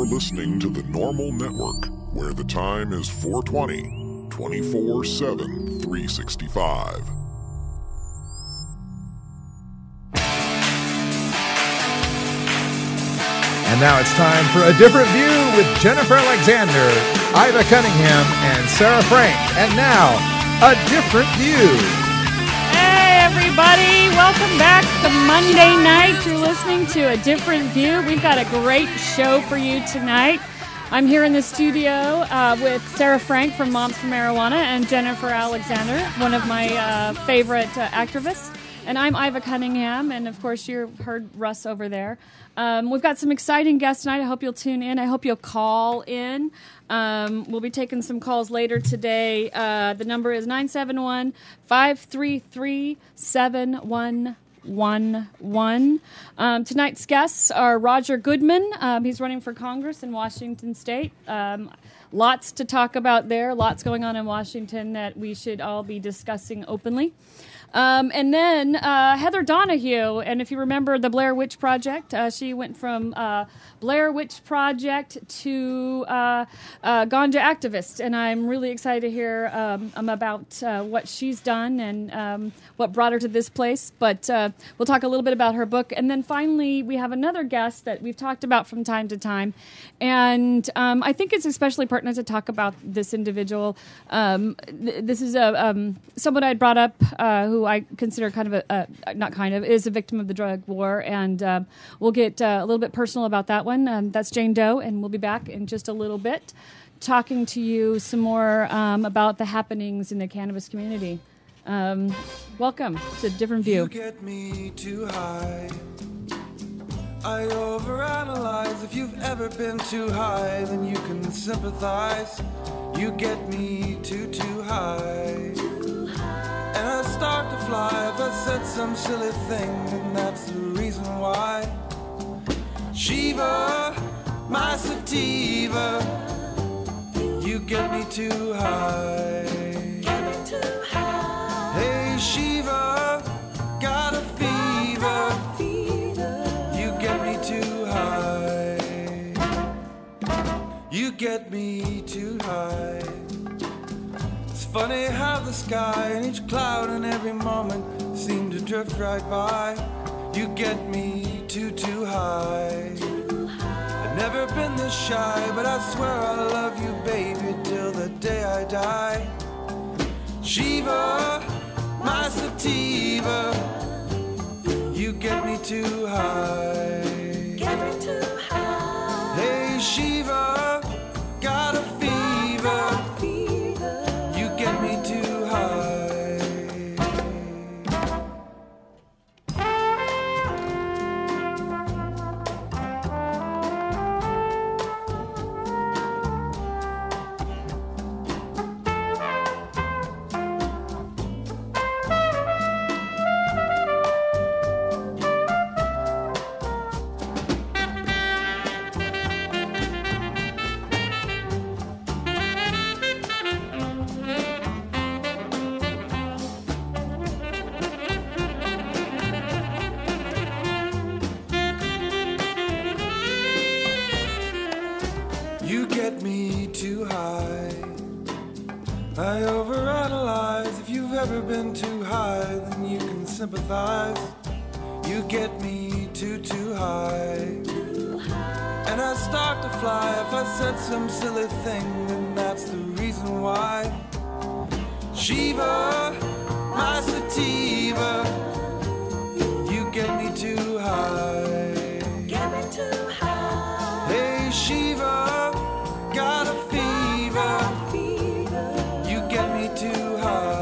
You're listening to the Normal Network, where the time is 4:20, 24/7, 365. And now it's time for A Different View with Jennifer Alexander, Iva Cunningham, and Sarah Frank. And now, A Different View. Hey, everybody. Welcome back to Monday night. You're listening to A Different View. We've got a great show for you tonight. I'm here in the studio with Sarah Frank from Moms for Marijuana and Jennifer Alexander, one of my favorite activists. And I'm Iva Cunningham, and of course you've heard Russ over there. We've got some exciting guests tonight. I hope you'll tune in. I hope you'll call in. We'll be taking some calls later today. The number is 971-533-7111. Tonight's guests are Roger Goodman. He's running for Congress in Washington State. Lots to talk about there. Lots going on in Washington that we should all be discussing openly. And then Heather Donahue, and if you remember the Blair Witch Project, she went from Blair Witch Project to ganja activist, and I'm really excited to hear about what she's done and what brought her to this place. But we'll talk a little bit about her book, and then finally we have another guest that we've talked about from time to time, and I think it's especially pertinent to talk about this individual. This is someone I brought up who I consider is a victim of the drug war, and we'll get a little bit personal about that one. That's Jane Doe, and we'll be back in just a little bit talking to you some more about the happenings in the cannabis community. Welcome to A Different View. You get me too high. I overanalyze. If you've ever been too high, then you can sympathize. You get me too high. And I start to fly if I said some silly thing, and that's the reason why. Shiva, my sativa, you get me too high. Get me too high. Hey Shiva, got a fever, you get me too high. You get me too high. Funny how the sky and each cloud and every moment seem to drift right by. You get me too high. I've never been this shy, but I swear I love you, baby, till the day I die. Shiva, my sativa, you get me too high. Get me too high. Hey Shiva, got a fever. Get me too high. You get me too high. I overanalyze. If you've ever been too high, then you can sympathize. You get me too high. And I start to fly if I said some silly thing, and that's the reason why. Shiva, my sativa, you get me too high. Get me too high. Hey Shiva, got a fever, you get me too high.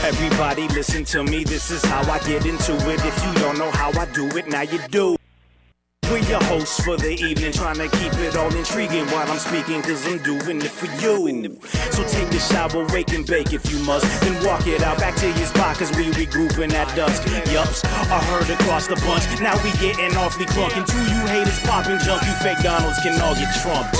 Everybody listen to me, this is how I get into it. If you don't know how I do it, now you do. We're your hosts for the evening, trying to keep it all intriguing while I'm speaking, cause I'm doing it for you. So take a shower, wake and bake if you must, then walk it out back to your spot, cause we regrouping at dusk. Yups, I heard across the bunch, now we getting awfully crunk, and two you haters popping junk, you fake Donalds can all get trumped.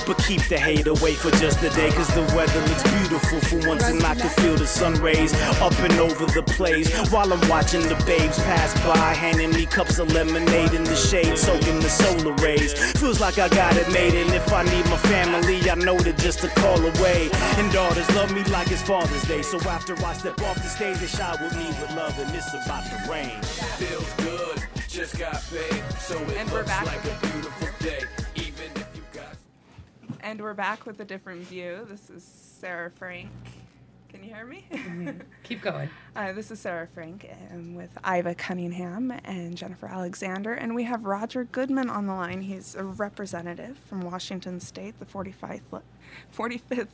But keep the hate away for just a day, cause the weather looks beautiful for once, and I can feel the sun rays up and over the place, while I'm watching the babes pass by, handing me cups of lemonade in the shade, soaking the solar rays. Feels like I got it made, and if I need my family, I know that just a call away. And daughters love me like it's Father's Day, so after I step off the stage, they shower me with love, and it's about to rain. Feels good, just got paid, so it looks like a beautiful day, even if you got... And we're back with a different view. This is Sarah Frank. Can you hear me? Keep going. This is Sarah Frank with Iva Cunningham and Jennifer Alexander. And we have Roger Goodman on the line. He's a representative from Washington State, the 45th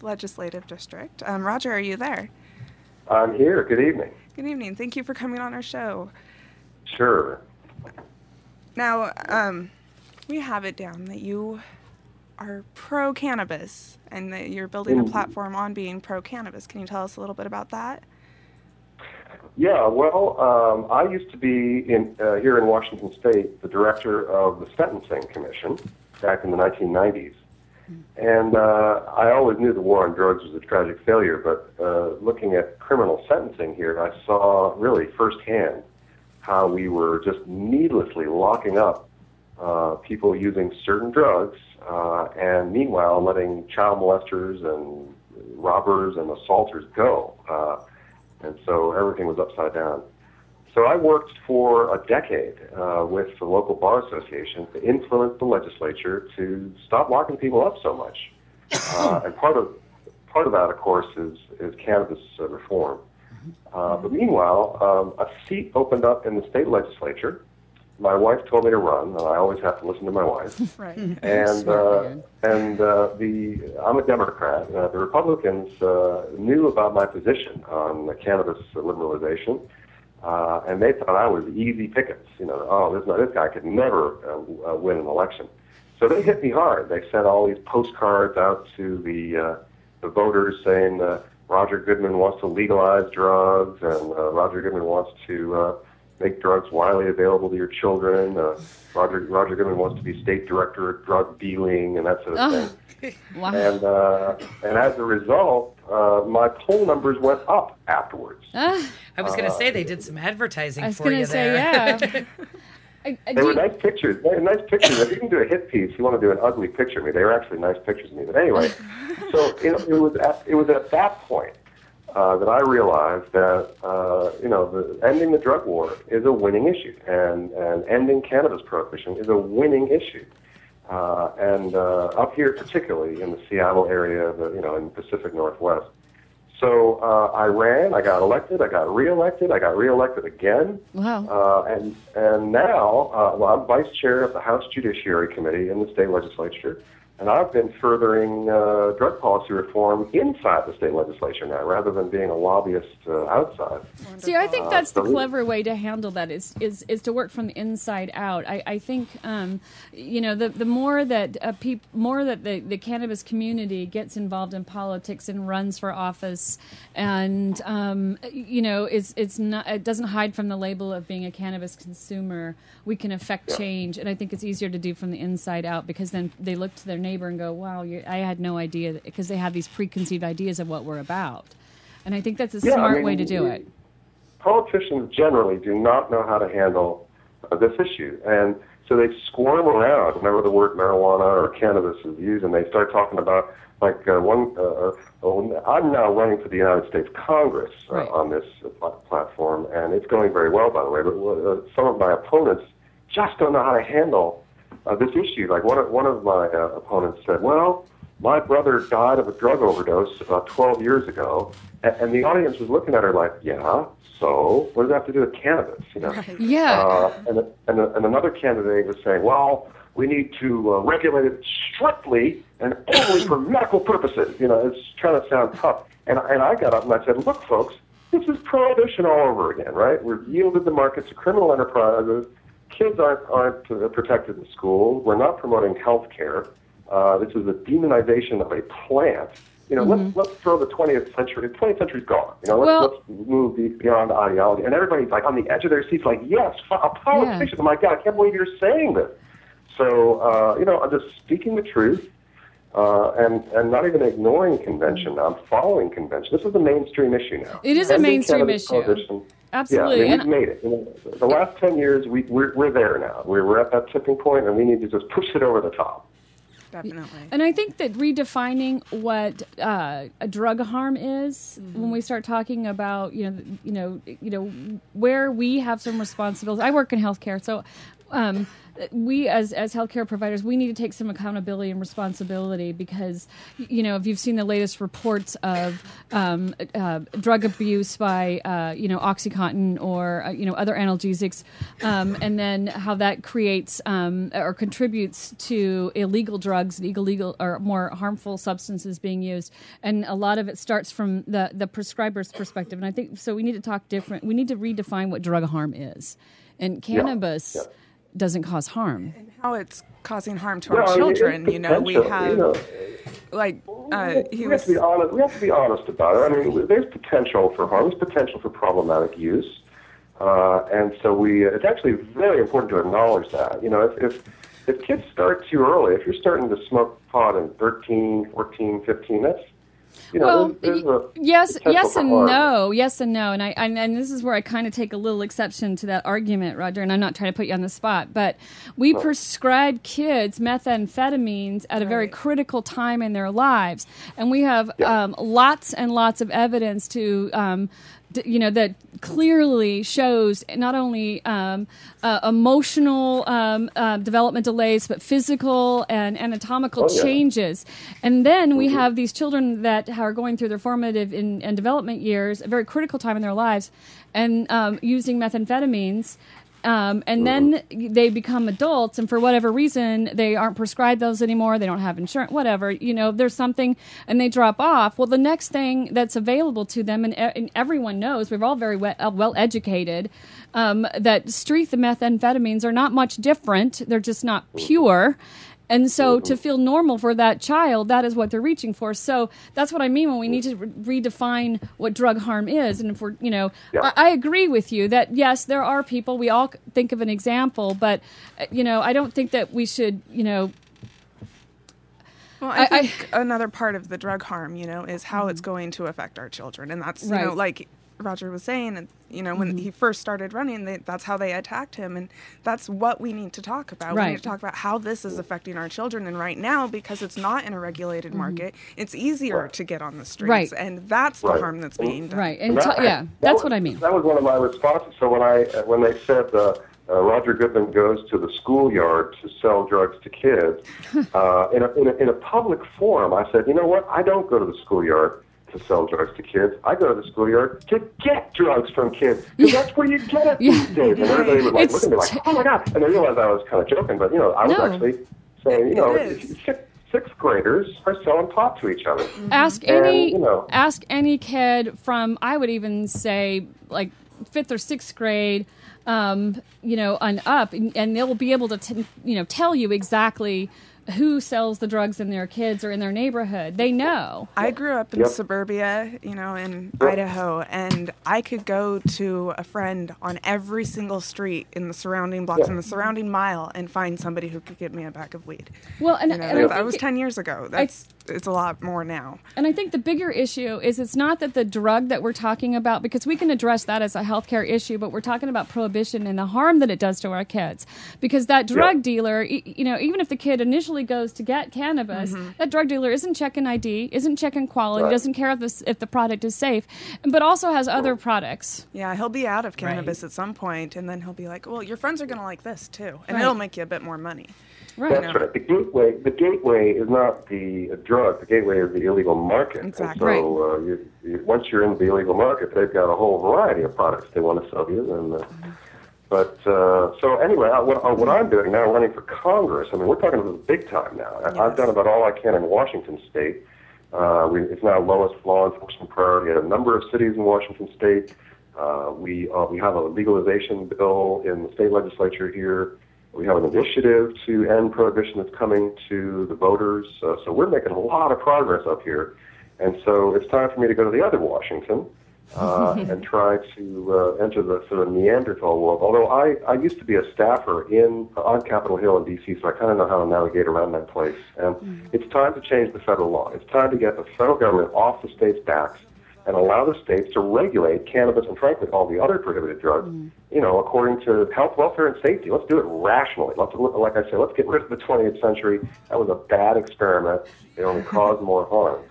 Legislative District. Roger, are you there? I'm here. Good evening. Good evening. Thank you for coming on our show. Sure. Now, we have it down that you are pro-cannabis and that you're building a platform on being pro-cannabis. Can you tell us a little bit about that? Yeah, well, I used to be here in Washington State the director of the Sentencing Commission back in the 1990s. And I always knew the war on drugs was a tragic failure, but looking at criminal sentencing here, I saw really firsthand how we were just needlessly locking up people using certain drugs, and meanwhile letting child molesters and robbers and assaulters go. And so everything was upside down. So I worked for a decade with the local bar association to influence the legislature to stop locking people up so much. And part of that, of course, is cannabis reform. But meanwhile, a seat opened up in the state legislature. My wife told me to run, and I always have to listen to my wife. Right. And I'm a Democrat. The Republicans knew about my position on the cannabis liberalization, and they thought I was easy pickings. This guy could never win an election. So they hit me hard. They sent all these postcards out to the voters saying Roger Goodman wants to legalize drugs, and Roger Goodman wants to make drugs widely available to your children. Roger Goodman wants to be state director of drug dealing and that sort of thing. Wow. And as a result, my poll numbers went up afterwards. I was going to say they did some advertising for you there. Yeah. They were nice pictures. They were nice pictures. If you can do a hit piece, you want to do an ugly picture of me. They were actually nice pictures of me. But anyway, so it was at that point that I realized that ending the drug war is a winning issue, and ending cannabis prohibition is a winning issue. And up here, particularly in the Seattle area, in the Pacific Northwest. So I ran, I got elected, I got reelected again. Wow. And now I'm vice chair of the House Judiciary Committee in the state legislature. And I've been furthering drug policy reform inside the state legislature now, rather than being a lobbyist outside. See, I think that's the clever way to handle that is to work from the inside out. I think the more that the cannabis community gets involved in politics and runs for office, and it doesn't hide from the label of being a cannabis consumer, we can affect change. And I think it's easier to do from the inside out, because then they look to their neighbor and go, wow, I had no idea, because they have these preconceived ideas of what we're about. And I think that's a smart way to do it. Politicians generally do not know how to handle this issue. And so they squirm around whenever the word marijuana or cannabis is used, and they start talking about, I'm now running for the United States Congress on this platform, and it's going very well, by the way, but some of my opponents just don't know how to handle this issue. Like one of my opponents said, well, my brother died of a drug overdose about 12 years ago, and the audience was looking at her like, yeah, so what does that have to do with cannabis? Right. Yeah. And another candidate was saying, well, we need to regulate it strictly and only for medical purposes. It's trying to sound tough. And I got up and I said, look, folks, this is prohibition all over again, right? We've yielded the market to criminal enterprises. Kids aren't protected in school. We're not promoting health care. This is a demonization of a plant. Let's throw the 20th century. The 20th century's gone. Let's move beyond ideology. And everybody's like on the edge of their seats, like, yes, a politician. Oh my God, I can't believe you're saying this. So, I'm just speaking the truth. And not even ignoring convention. I'm following convention. This is a mainstream issue now. It is a mainstream issue. Absolutely. Yeah, we've made it. The last 10 years, we're there now. We're at that tipping point, and we need to just push it over the top. Definitely. And I think that redefining what a drug harm is, when we start talking about, where we have some responsibility. I work in healthcare, so we as healthcare providers, we need to take some accountability and responsibility because, if you've seen the latest reports of drug abuse by, OxyContin or, other analgesics, and then how that creates or contributes to illegal drugs, illegal or more harmful substances being used. And a lot of it starts from the prescriber's perspective. And I think, so we need to talk different. We need to redefine what drug harm is. And cannabis doesn't cause harm. And how it's causing harm to our children. We have, we have to be honest. We have to be honest about it. I mean, there's potential for harm. There's potential for problematic use, and so it's actually very important to acknowledge that. If kids start too early, if you're starting to smoke pot in 13, 14, 15, that's yes and no, and this is where I kind of take a little exception to that argument, Roger. And I'm not trying to put you on the spot, but we prescribe kids methamphetamines at a very critical time in their lives, and we have lots and lots of evidence to. That clearly shows not only emotional development delays, but physical and anatomical changes. And then we have these children that are going through their formative and development years, a very critical time in their lives, and using methamphetamines. And then they become adults, and for whatever reason, they aren't prescribed those anymore. They don't have insurance, whatever. There's something, and they drop off. Well, the next thing that's available to them, and everyone knows, we're all very well educated, that street methamphetamines are not much different. They're just not pure. And so to feel normal for that child, that is what they're reaching for. So that's what I mean when we need to redefine what drug harm is. And if we're, I agree with you that, yes, there are people, we all think of an example, but, I don't think that we should, Well, I think another part of the drug harm, is how it's going to affect our children. And that's, like Roger was saying, when he first started running, that's how they attacked him. And that's what we need to talk about. Right. We need to talk about how this is affecting our children. And right now, because it's not in a regulated market, it's easier to get on the streets. Right. And that's the harm that's being done. Right. And that's what I mean. That was one of my responses. So when they said Roger Goodman goes to the schoolyard to sell drugs to kids, in a public forum, I said, you know what? I don't go to the schoolyard to sell drugs to kids. I go to the schoolyard to get drugs from kids, because that's where you get it these days. And everybody would look at me like, oh my God. And they realized I was kind of joking, but I was actually saying, sixth graders are selling pot to each other. Ask any kid from, I would even say, like 5th or 6th grade, on up, and they'll be able to, tell you exactly who sells the drugs in their kids or in their neighborhood. They know. I grew up in suburbia, in Idaho, and I could go to a friend on every single street in the surrounding blocks, in the surrounding mile, and find somebody who could give me a bag of weed. Well, and that was 10 years ago. It's a lot more now. And I think the bigger issue is it's not that the drug that we're talking about, because we can address that as a healthcare issue, but we're talking about prohibition and the harm that it does to our kids. Because that drug dealer, even if the kid initially goes to get cannabis, that drug dealer isn't checking ID, isn't checking quality, doesn't care if the product is safe, but also has other products. Yeah, he'll be out of cannabis at some point, and then he'll be like, well, your friends are going to like this too, and it'll make you a bit more money. Right. That's right. The gateway is not the drug. The gateway is the illegal market. Exactly. And so once you're in the illegal market, they've got a whole variety of products they want to sell you. And so anyway, what I'm doing now, running for Congress. I mean, we're talking about this big time now. Yes. I've done about all I can in Washington State, It's now lowest law enforcement priority at a number of cities in Washington State. We have a legalization bill in the state legislature here. We have an initiative to end prohibition that's coming to the voters. So we're making a lot of progress up here. And so it's time for me to go to the other Washington and try to enter the sort of Neanderthal world. Although I used to be a staffer on Capitol Hill in D.C., so I kind of know how to navigate around that place. And it's time to change the federal law. It's time to get the federal government off the state's backs and allow the states to regulate cannabis and, frankly, all the other prohibited drugs, according to health, welfare, and safety. Let's do it rationally. Like I said, let's get rid of the 20th century. That was a bad experiment. It only caused more harm.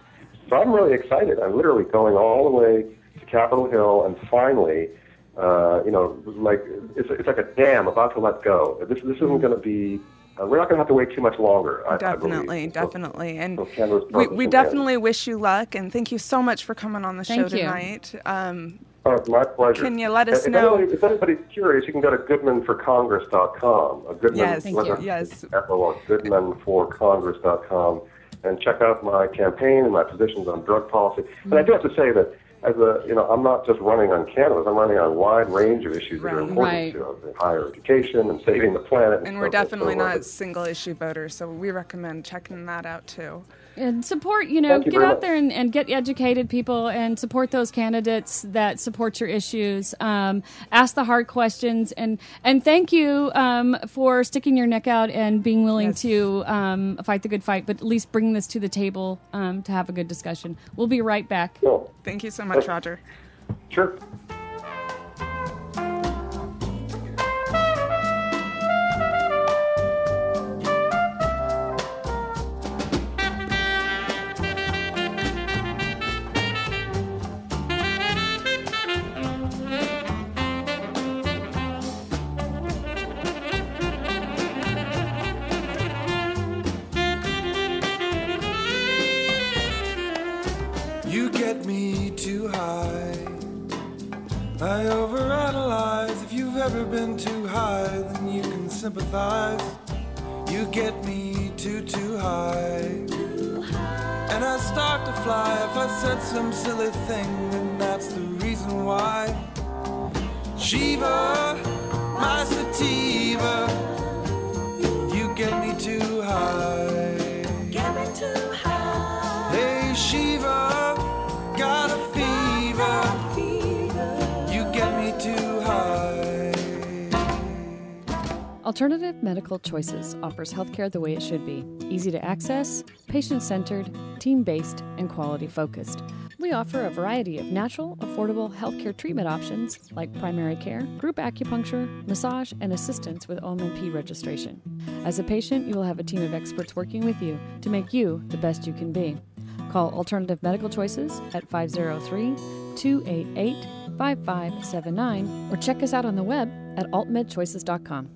So I'm really excited. I'm literally going all the way to Capitol Hill, and finally, it's like a dam about to let go. This isn't going to be. We're not going to have to wait too much longer. Definitely. And we so definitely wish you luck, and thank you so much for coming on the show tonight. It's my pleasure. Can you let us know? If anybody's curious, you can go to goodmanforcongress.com. Yes, yes. Goodmanforcongress.com and check out my campaign and my positions on drug policy. And I do have to say that I'm not just running on cannabis. I'm running on a wide range of issues that are important to us, higher education and saving the planet. And we're definitely not single-issue voters, so we recommend checking that out, too. And support, get out there and get educated people and support those candidates that support your issues. Ask the hard questions. And thank you for sticking your neck out and being willing to fight the good fight, but at least bring this to the table to have a good discussion. We'll be right back. Cool. Thank you so much, Roger. Sure. You get me too high. I overanalyze. If you've ever been too high, then you can sympathize. You get me too high. And I start to fly if I said some silly thing, and that's the reason why. Shiva, my sativa, you get me too high. Get me too high. Hey Shiva, got a fever. You get me too high. Alternative Medical Choices offers healthcare the way it should be. Easy to access, patient-centered, team-based, and quality-focused. We offer a variety of natural, affordable healthcare treatment options like primary care, group acupuncture, massage, and assistance with OMP registration. As a patient, you will have a team of experts working with you to make you the best you can be. Call Alternative Medical Choices at 503-288-5579 or check us out on the web at altmedchoices.com.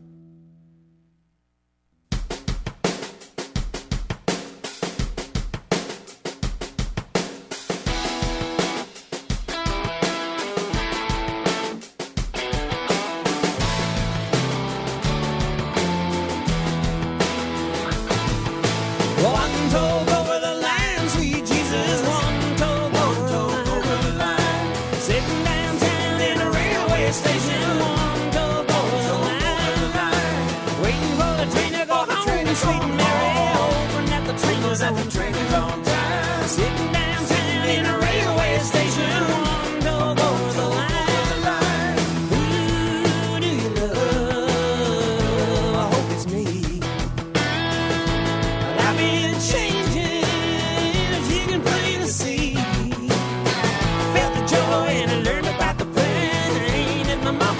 One toe over the line, sweet Jesus. One toe over the line. Sitting downtown in a railway station. One toe over the line. Waiting for the train to go home, sweet Mary. Hoping that the train is on time. Sitting downtown in a railway station. One toe over the line. Who do you love? I hope it's me. I've been changing, as you can plainly see. Felt the joy and I learned about the pain that my mama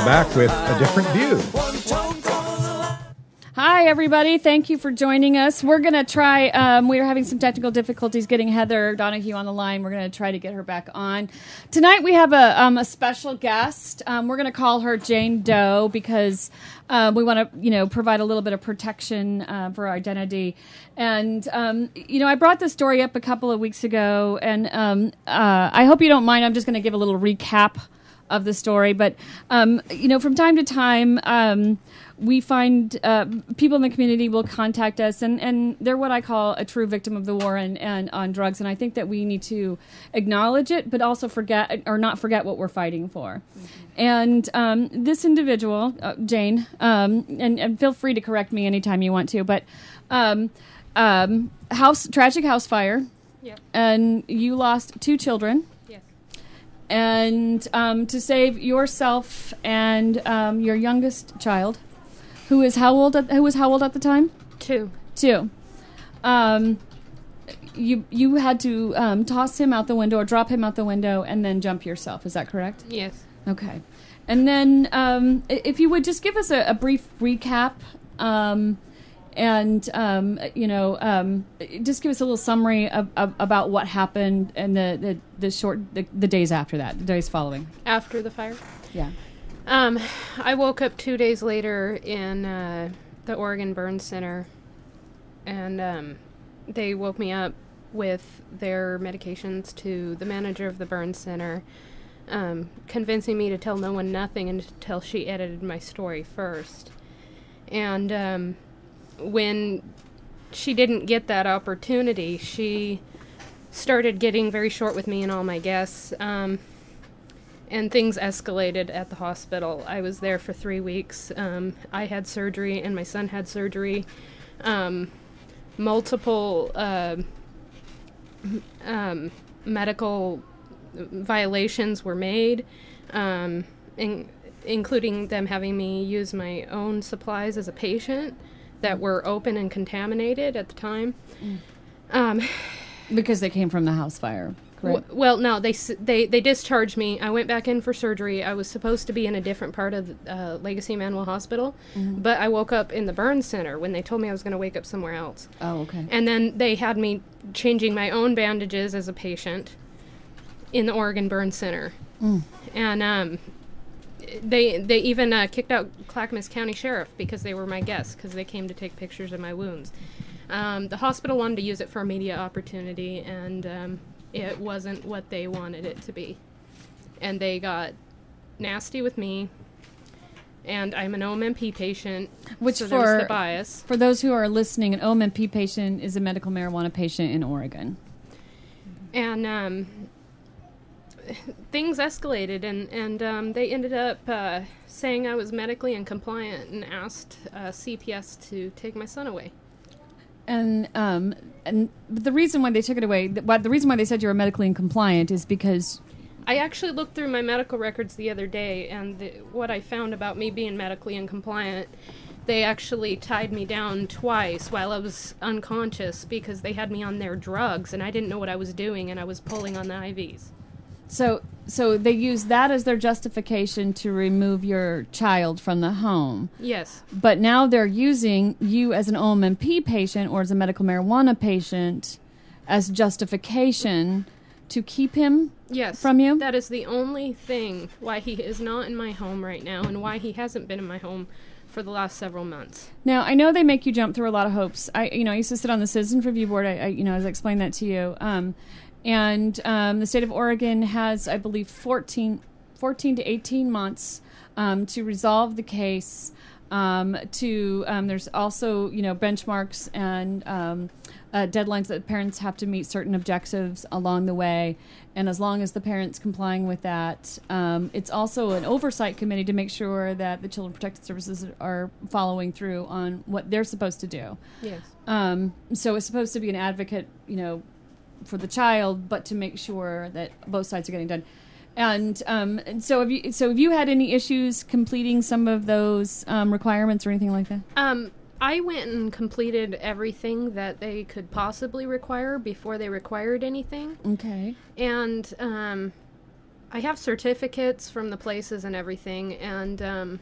back with A Different View. Hi, everybody. Thank you for joining us. We're going to try, we are having some technical difficulties getting Heather Donahue on the line. We're going to try to get her back on. Tonight we have a special guest. We're going to call her Jane Doe because we want to, provide a little bit of protection for her identity. And, I brought this story up a couple of weeks ago, and I hope you don't mind. I'm just going to give a little recap of the story. But, from time to time, we find people in the community will contact us, and they're what I call a true victim of the war and on drugs. And I think that we need to acknowledge it, but also not forget what we're fighting for. Mm-hmm. And this individual, Jane, and feel free to correct me anytime you want to, but tragic house fire, and you lost 2 children. Yes. And to save yourself and your youngest child, who was how old at the time? 2. You had to toss him out the window or drop him out the window and then jump yourself. Is that correct? Yes. Okay. And then if you would just give us a brief recap, just give us a little summary about what happened and the days after that, the days following. After the fire? Yeah. I woke up 2 days later in the Oregon Burn Center, and they woke me up with their medications to the manager of the burn center, convincing me to tell no one nothing until she edited my story first. And when she didn't get that opportunity, she started getting very short with me and all my guests. And things escalated at the hospital. I was there for 3 weeks. I had surgery, and my son had surgery. Multiple medical violations were made, including them having me use my own supplies as a patient that were open and contaminated at the time. Because they came from the house fire. Well, no, they discharged me. I went back in for surgery. I was supposed to be in a different part of Legacy Manual Hospital, but I woke up in the burn center when they told me I was going to wake up somewhere else. Oh, okay. And then they had me changing my own bandages as a patient in the Oregon Burn Center. And they even kicked out Clackamas County Sheriff because they were my guests, because they came to take pictures of my wounds. The hospital wanted to use it for a media opportunity, and it wasn't what they wanted it to be. And they got nasty with me, and I'm an OMP patient, so there's the bias. For those who are listening, an OMP patient is a medical marijuana patient in Oregon. And things escalated, and they ended up saying I was medically incompliant and asked CPS to take my son away. And the reason why they took it away, the reason why they said you were medically incompliant is because... I actually looked through my medical records the other day, and what I found about me being medically incompliant, they actually tied me down twice while I was unconscious because they had me on their drugs, and I didn't know what I was doing, and I was pulling on the IVs. So they used that as their justification to remove your child from the home. Yes. But now they're using you as an OMP patient or as a medical marijuana patient as justification to keep him from you? That is the only thing why he is not in my home right now and why he hasn't been in my home for the last several months. Now, I know they make you jump through a lot of hoops. I used to sit on the Citizens Review Board. I explained that to you. And the state of Oregon has, I believe, 14 to 18 months to resolve the case. There's also, benchmarks and deadlines that parents have to meet certain objectives along the way. And as long as the parent's complying with that, it's also an oversight committee to make sure that the Children Protective Services are following through on what they're supposed to do. Yes. So it's supposed to be an advocate, for the child, but to make sure that both sides are getting done. And so have you had any issues completing some of those requirements or anything like that? I went and completed everything that they could possibly require before they required anything. Okay. And I have certificates from the places and everything, and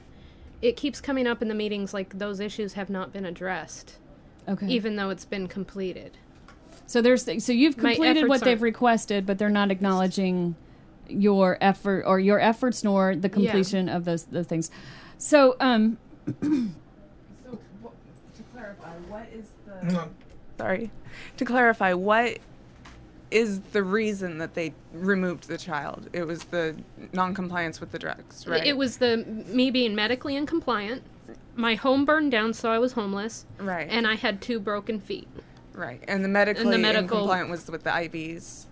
it keeps coming up in the meetings like those issues have not been addressed. Okay. Even though it's been completed. So you've completed what they've requested, but they're not acknowledging your effort or your efforts nor the completion of those things. So, to clarify, what is the... Sorry. To clarify, what is the reason that they removed the child? It was the non-compliance with the drugs, right? It was me being medically incompliant. My home burned down, so I was homeless. Right. And I had 2 broken feet. Right. And the medical incompliant was with the IVs.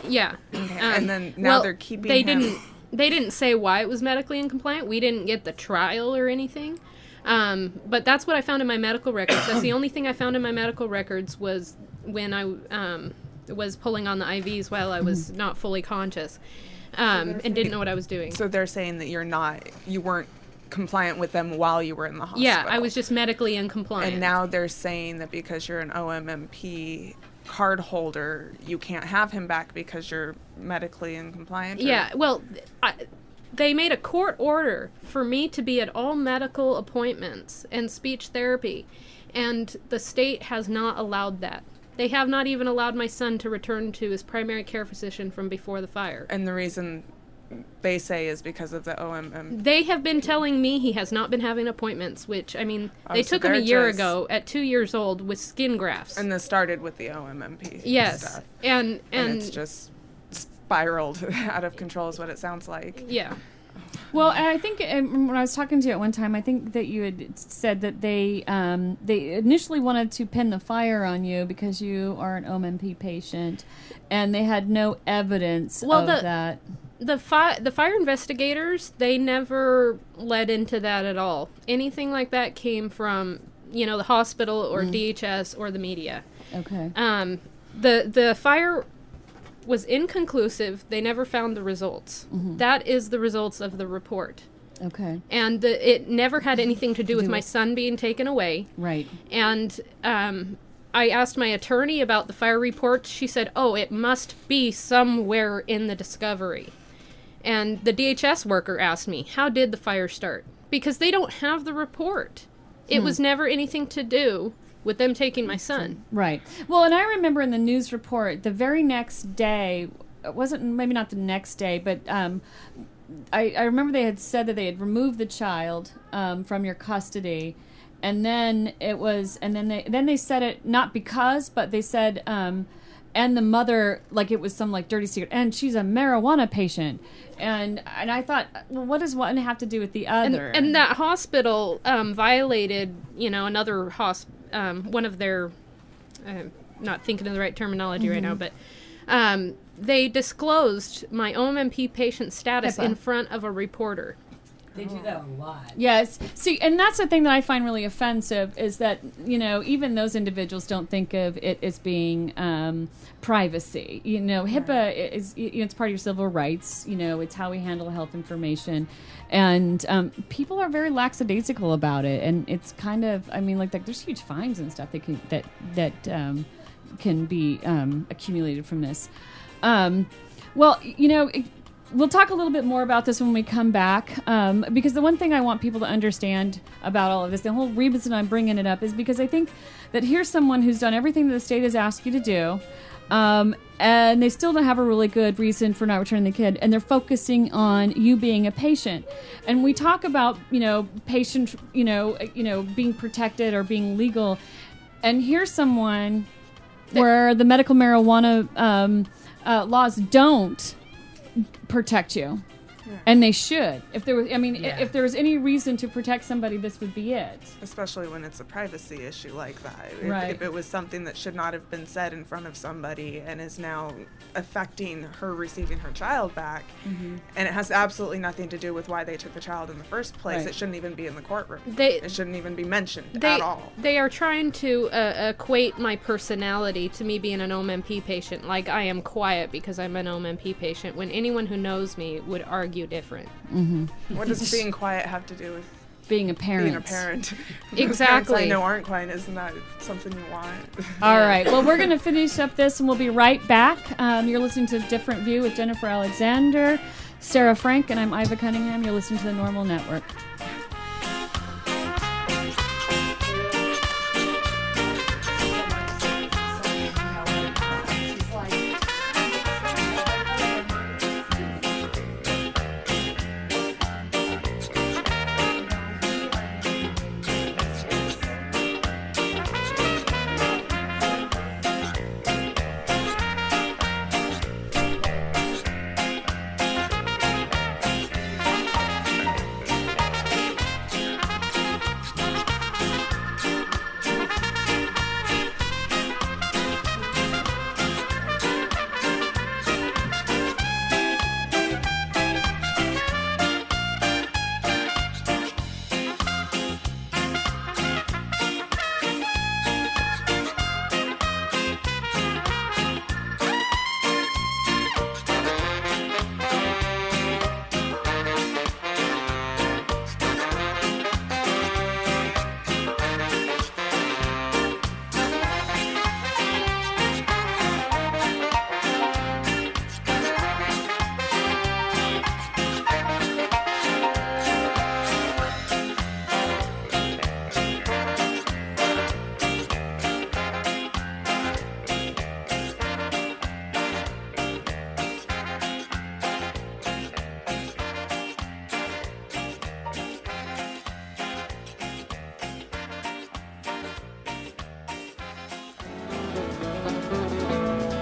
Yeah. Okay. And then now they're keeping him... They didn't say why it was medically incompliant. We didn't get the trial or anything. But that's what I found in my medical records. That's the only thing I found in my medical records was when I was pulling on the IVs while I was not fully conscious and didn't know what I was doing. So they're saying that you weren't compliant with them while you were in the hospital. Yeah, I was just medically incompliant. And now they're saying that because you're an OMMP card holder, you can't have him back because you're medically incompliant? Yeah, well, they made a court order for me to be at all medical appointments and speech therapy, and the state has not allowed that. They have not even allowed my son to return to his primary care physician from before the fire. And the reason they say is because of the OMM. They have been telling me he has not been having appointments, which, I mean, they took him a year ago at 2 years old with skin grafts. And this started with the OMMP stuff. And it's just spiraled out of control is what it sounds like. Yeah. Well, I think when I was talking to you at one time, I think that you had said that they initially wanted to pin the fire on you because you are an OMP patient, and they had no evidence of that. The fire investigators, they never led into that at all. Anything like that came from, the hospital or DHS or the media. Okay. The fire was inconclusive. They never found the results. That is the results of the report. Okay. And it never had anything to do with my son being taken away. Right. And I asked my attorney about the fire report. She said, it must be somewhere in the discovery. And the DHS worker asked me, how did the fire start? Because they don't have the report. It was never anything to do with them taking my son. Right. Well, and I remember in the news report, the very next day, it wasn't maybe not the next day, but I remember they had said that they had removed the child from your custody, and then it was, and then they said it not because, but they said, and the mother, like it was some like dirty secret, and she's a marijuana patient, and I thought, well, what does one have to do with the other? And that hospital violated, another one of their, not thinking of the right terminology right now, but they disclosed my OMP patient status in front of a reporter. They do that a lot. Yes. See, and that's the thing that I find really offensive is that, even those individuals don't think of it as being privacy. HIPAA is, it's part of your civil rights. It's how we handle health information. And people are very lackadaisical about it. And it's kind of, there's huge fines and stuff that can be accumulated from this. We'll talk a little bit more about this when we come back, because the one thing I want people to understand about all of this, the whole reason I'm bringing it up, is because I think that here's someone who's done everything that the state has asked you to do, and they still don't have a really good reason for not returning the kid, and they're focusing on you being a patient. And we talk about, patient, being protected or being legal, and here's someone where the medical marijuana laws don't protect you, and they should. If there was, if there was any reason to protect somebody, this would be it. Especially when it's a privacy issue like that. Right. If it was something that should not have been said in front of somebody and is now affecting her receiving her child back, and it has absolutely nothing to do with why they took the child in the first place. Right. It shouldn't even be in the courtroom. It shouldn't even be mentioned at all. They are trying to equate my personality to me being an OMP patient. Like I am quiet because I'm an OMP patient, when anyone who knows me would argue different. What does being quiet have to do with being a parent? Being a parent. Exactly. I know aren't quiet. Isn't that something you want? All right. Well, we're going to finish up this, and we'll be right back. You're listening to Different View with Jennifer Alexander. Sarah Frank, and I'm Iva Cunningham. You're listening to the Normal Network.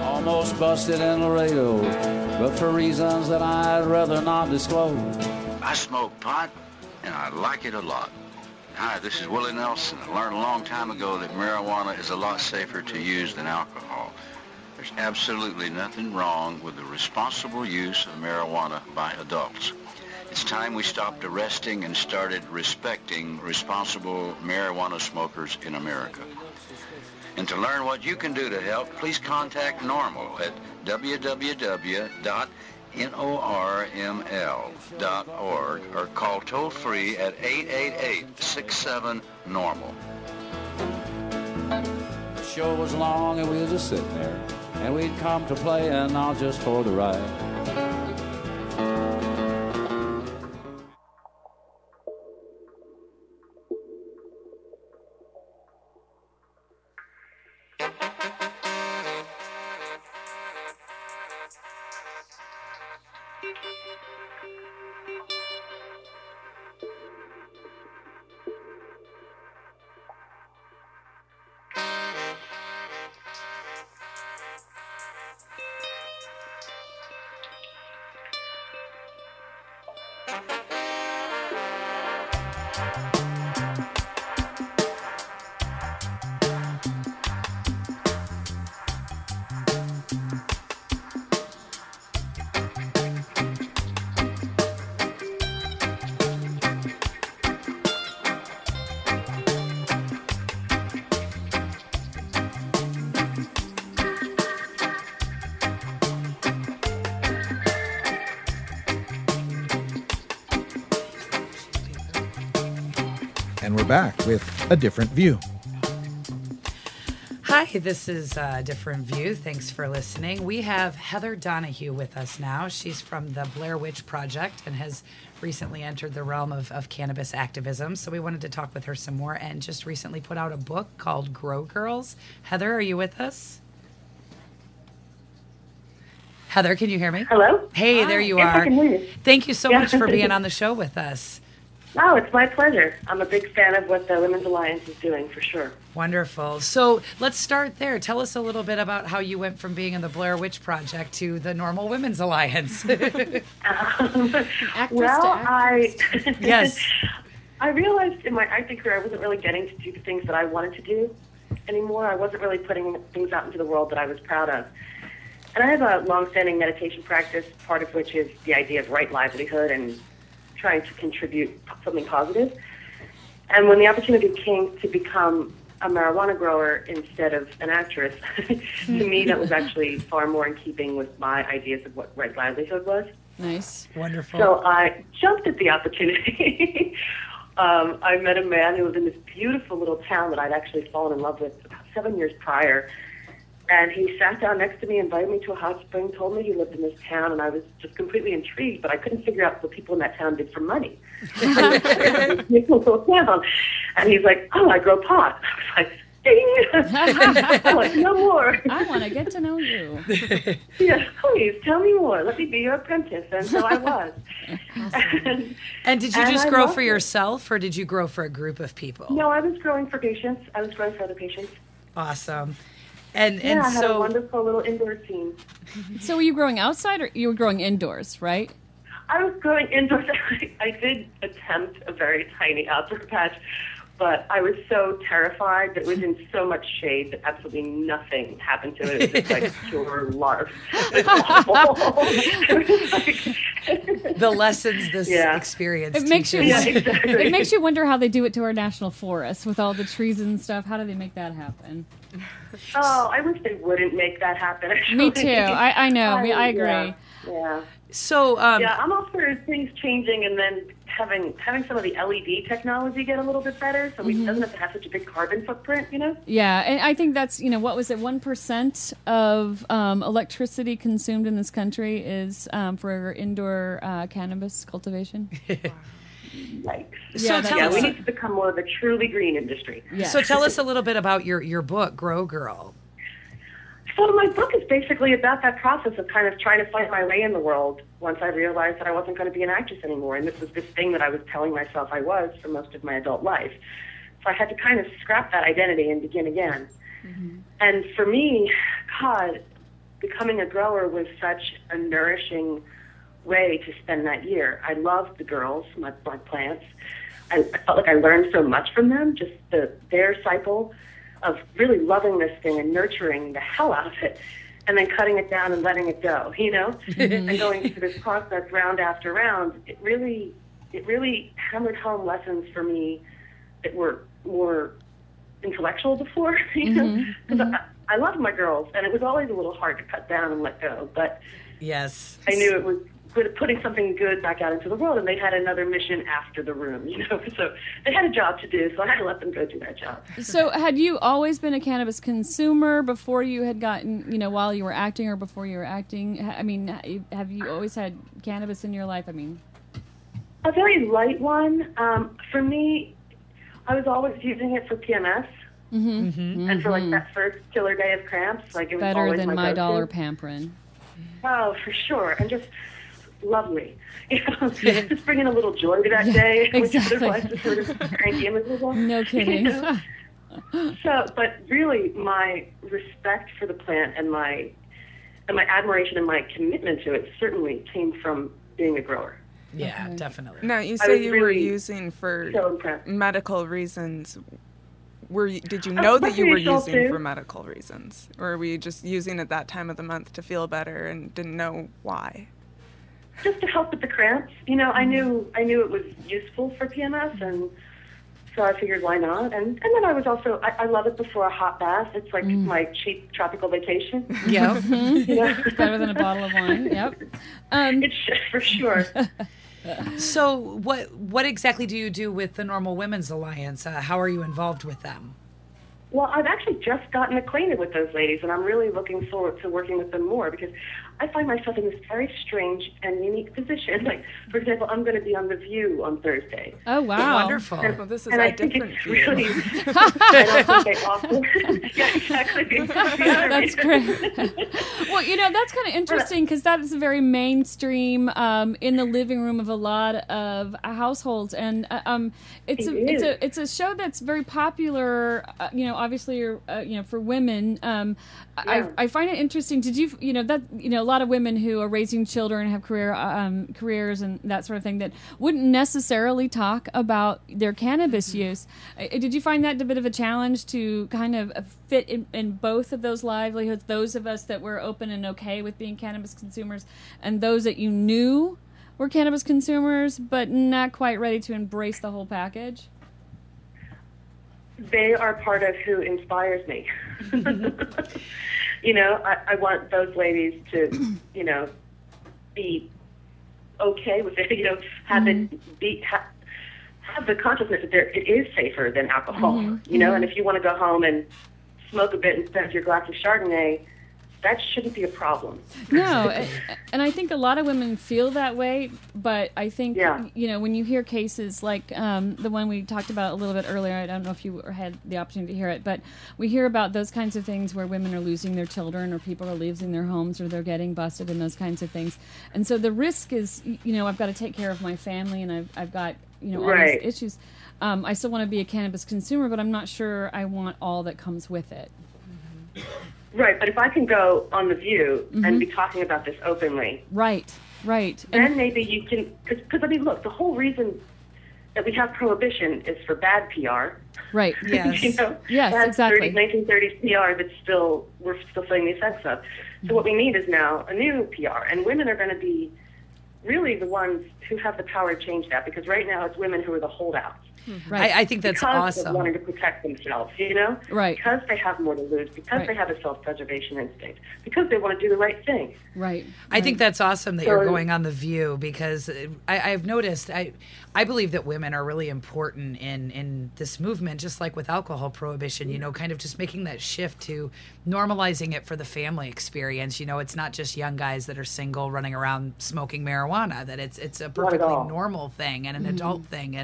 Almost busted in Laredo, but for reasons that I'd rather not disclose. I smoke pot, and I like it a lot. Hi, this is Willie Nelson. I learned a long time ago that marijuana is a lot safer to use than alcohol. There's absolutely nothing wrong with the responsible use of marijuana by adults. It's time we stopped arresting and started respecting responsible marijuana smokers in America. And to learn what you can do to help, please contact NORML at www.norml.org or call toll-free at 888-67-NORMAL. The show was long and we was just sitting there, and we'd come to play and not just for the ride. And we're back with A Different View. Hi, this is A Different View. Thanks for listening. We have Heather Donahue with us now. She's from the Blair Witch Project and has recently entered the realm of cannabis activism. So we wanted to talk with her some more and just recently put out a book called Grow Girls. Heather, are you with us? Heather, can you hear me? Hello? Hey, Hi. there you yes, are. I can hear you. Thank you so much for being on the show with us. Oh, it's my pleasure. I'm a big fan of what the Women's Alliance is doing, for sure. Wonderful. So let's start there. Tell us a little bit about how you went from being in the Blair Witch Project to the Normal Women's Alliance. Yes. I realized in my acting career I wasn't really getting to do the things that I wanted to do anymore. I wasn't really putting things out into the world that I was proud of. And I have a long-standing meditation practice, part of which is the idea of right livelihood and trying to contribute something positive. And when the opportunity came to become a marijuana grower instead of an actress, to me that was actually far more in keeping with my ideas of what right livelihood was. Nice. Wonderful. So I jumped at the opportunity. I met a man who was in this beautiful little town that I'd actually fallen in love with about 7 years prior. And he sat down next to me, invited me to a hot spring, told me he lived in this town, and I was just completely intrigued, but I couldn't figure out what people in that town did for money. And he's like, oh, I grow pot. I was like, I'm like, no more. I want to get to know you. Yes, please, tell me more. Let me be your apprentice. And so I was. Awesome. And did you just grow for yourself, or did you grow for a group of people? No, I was growing for patients. I was growing for other patients. Awesome. I had a wonderful little indoor team. So were you growing outside, or you were growing indoors, right? I was growing indoors. I did attempt a very tiny outdoor patch, but I was so terrified that it was in so much shade that absolutely nothing happened to it. It was just like pure larf. The lessons this experience teaches. Exactly. It makes you wonder how they do it to our national forests with all the trees and stuff. How do they make that happen? Oh, I wish they wouldn't make that happen. Actually. Me too. I know. I agree. Yeah. So I'm all for things changing and then having some of the LED technology get a little bit better, so it doesn't have to have such a big carbon footprint, you know? Yeah, and I think that's, what was it, 1% of electricity consumed in this country is for indoor cannabis cultivation. Yikes. So we need to become more of a truly green industry. Yes. So tell us a little bit about your book, Grow Girl. So my book is basically about that process of kind of trying to find my way in the world once I realized that I wasn't going to be an actress anymore. And this was this thing that I was telling myself I was for most of my adult life. So I had to kind of scrap that identity and begin again. Mm-hmm. And for me, God, becoming a grower was such a nourishing way to spend that year. I loved the girls, my plants. I felt like I learned so much from them, just their cycle of really loving this thing and nurturing the hell out of it, and then cutting it down and letting it go, and going through this process round after round. It really hammered home lessons for me that were more intellectual before, because I loved my girls, and it was always a little hard to cut down and let go, but yes, I knew it was putting something good back out into the world, and they had another mission after the room, so they had a job to do, so I had to let them go do that job. So had you always been a cannabis consumer before you had gotten, while you were acting or before you were acting? I mean, have you always had cannabis in your life? I mean, a very light one. For me, I was always using it for PMS, and for like that first killer day of cramps, like it was better always than my $1 go-to. Pamprin. Oh, for sure, and just lovely. Just bringing a little joy to that day. Exactly. Which otherwise is sort of cranky and miserable. No kidding. So, but really, my respect for the plant and my admiration and my commitment to it certainly came from being a grower. Yeah, definitely. Now, you say you were using for medical reasons. Did you know that you were using for medical reasons? Or were you just using it that time of the month to feel better and didn't know why? Just to help with the cramps. I knew it was useful for PMS, and so I figured why not. And then I was also, I love it before a hot bath. It's like my cheap tropical vacation. Yeah. It's better than a bottle of wine. Yep. It's for sure. So what exactly do you do with the Normal Women's Alliance? How are you involved with them? Well, I've actually just gotten acquainted with those ladies, and I'm really looking forward to working with them more, because I find myself in this very strange and unique position. Like, for example, I'm going to be on The View on Thursday. Oh, wow. Wonderful. Well, this is and a I think different it's view. really, I don't think they often. Yeah, exactly. That's great. Well, that's kind of interesting, because that is very mainstream in the living room of a lot of households, and it's a show that's very popular. Obviously, for women. I find it interesting. Did you, a lot of women who are raising children, have careers and that sort of thing, that wouldn't necessarily talk about their cannabis use. Did you find that a bit of a challenge to kind of fit in both of those livelihoods, those of us that were open and okay with being cannabis consumers, and those that you knew were cannabis consumers but not quite ready to embrace the whole package? They are part of who inspires me. I want those ladies to, be okay with it, have it be, have the consciousness that it is safer than alcohol, and if you want to go home and smoke a bit instead of your glass of Chardonnay, that shouldn't be a problem. No, and I think a lot of women feel that way, but I think, you know, when you hear cases like the one we talked about a little bit earlier, I don't know if you had the opportunity to hear it, but we hear about those kinds of things where women are losing their children or people are losing their homes or they're getting busted and those kinds of things. And so the risk is, you know, I've got to take care of my family and I've got, you know, all these issues. I still want to be a cannabis consumer, but I'm not sure I want all that comes with it. Right, but if I can go on The View and be talking about this openly. Right. Then maybe you can, because, I mean, look, the whole reason that we have prohibition is for bad PR. Right, yes. You know, yes, exactly. 1930s PR that's we're still feeling the effects of. So what we need is now a new PR, and women are going to be really the ones who have the power to change that, because right now it's women who are the holdouts. Right. I think that's because awesome. Of wanting to protect themselves, you know? Right. Because they have more to lose, because they have a self-preservation instinct, because they want to do the right thing. Right. I think that's awesome that you're going on The View, because I've noticed, I believe that women are really important in this movement, just like with alcohol prohibition, you know, kind of just making that shift to normalizing it for the family experience. You know, it's not just young guys that are single running around smoking marijuana, that it's a perfectly normal thing and an adult thing.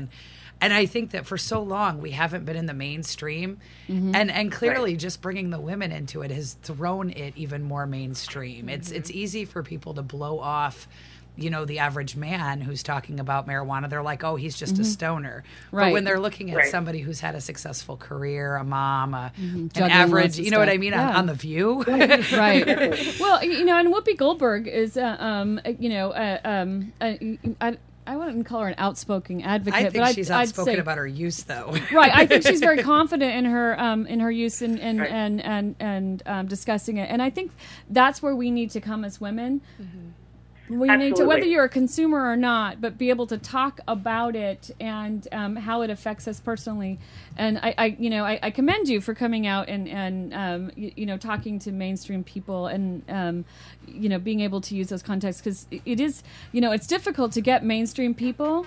And I think that for so long we haven't been in the mainstream, and clearly just bringing the women into it has thrown it even more mainstream. It's easy for people to blow off, you know, the average man who's talking about marijuana. They're like, oh, he's just a stoner. Right. But when they're looking at somebody who's had a successful career, a mom, an average, you know what I mean, on The View. Right. Well, you know, and Whoopi Goldberg is, I wouldn't call her an outspoken advocate. I think she's outspoken about her use, though. Right. I think she's very confident in her use and discussing it. And I think that's where we need to come as women. We need to, whether you're a consumer or not, but be able to talk about it and how it affects us personally. And I commend you for coming out and you know, talking to mainstream people and you know, being able to use those contexts, because it is, you know, it's difficult to get mainstream people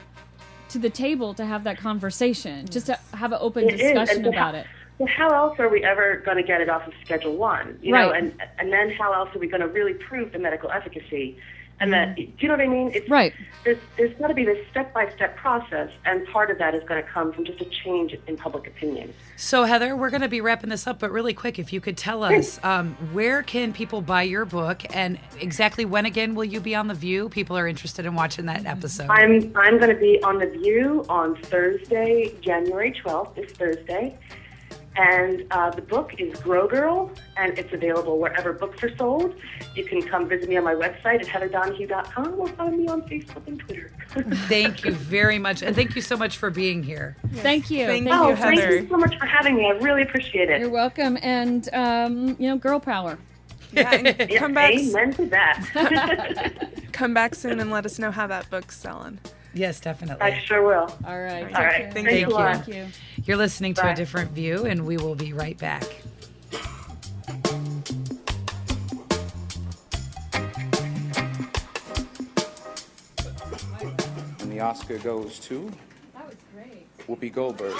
to the table to have that conversation, just to have an open discussion about it. Well, how else are we ever going to get it off of Schedule 1? You know, and then how else are we going to really prove the medical efficacy? And that, do you know what I mean? It's, there's got to be this step-by-step process, and part of that is going to come from just a change in public opinion. So, Heather, we're going to be wrapping this up, but really quick, if you could tell us, where can people buy your book, and exactly when again will you be on The View? People are interested in watching that episode. I'm going to be on The View on Thursday, January 12th, this Thursday. And the book is Grow Girl, and it's available wherever books are sold. You can come visit me on my website at heatherdonahue.com or find me on Facebook and Twitter. Thank you very much. And thank you so much for being here. Yes. Thank you. Thank you, Heather. Thank you so much for having me. I really appreciate it. You're welcome. And, you know, girl power. Yeah, come back. Amen to that. Come back soon and let us know how that book's selling. Yes, definitely. I sure will. All right. All right. Thank you. Thank you. You're listening to A Different View, and we will be right back. And the Oscar goes to? That was great. Whoopi Goldberg.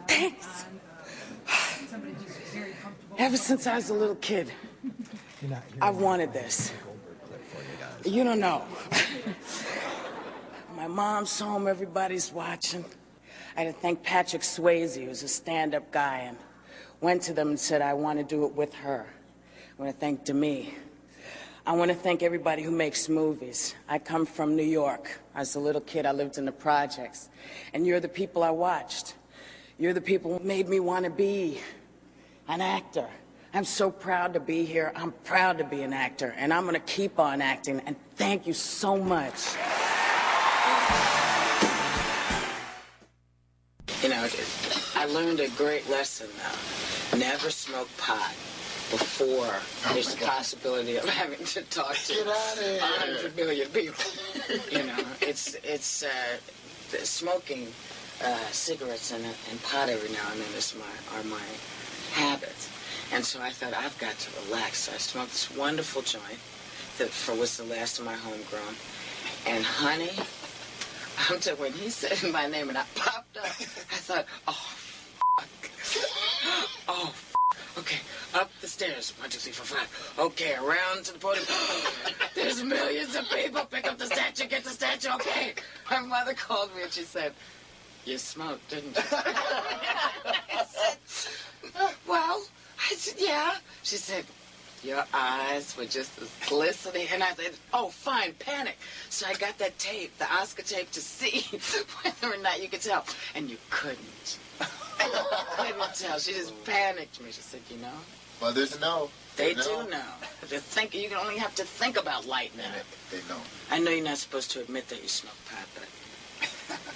Thanks. Ever since I was a little kid, I wanted this. You don't know. My mom's home, everybody's watching. I had to thank Patrick Swayze, who's a stand-up guy, and went to them and said, I want to do it with her. I want to thank Demi. I want to thank everybody who makes movies. I come from New York. As a little kid, I lived in the projects. And you're the people I watched. You're the people who made me want to be an actor. I'm so proud to be here. I'm proud to be an actor, and I'm going to keep on acting, and thank you so much. You know, I learned a great lesson, though. Never smoke pot before there's the possibility of having to talk to 100 million people. You know, it's smoking cigarettes and pot every now and then are my habits. And so I thought, I've got to relax. So I smoked this wonderful joint that was the last of my homegrown. And honey, Until when he said my name and I popped up, I thought, oh, fuck. Oh, fuck. Okay, up the stairs. 1, 2, 3, 4, 5. Okay, around to the podium. There's millions of people. Pick up the statue, get the statue. Okay. My mother called me and she said, you smoked, didn't you? I said, well, I said, yeah. She said, your eyes were just as glistening. And I said, oh, fine, panic. So I got that tape, the Oscar tape, to see whether or not you could tell. And you couldn't. Couldn't tell. She just panicked me. She said, you know. Mothers know. They do know. To think, you can only have to think about lighting it. They know. I know you're not supposed to admit that you smoke pot, but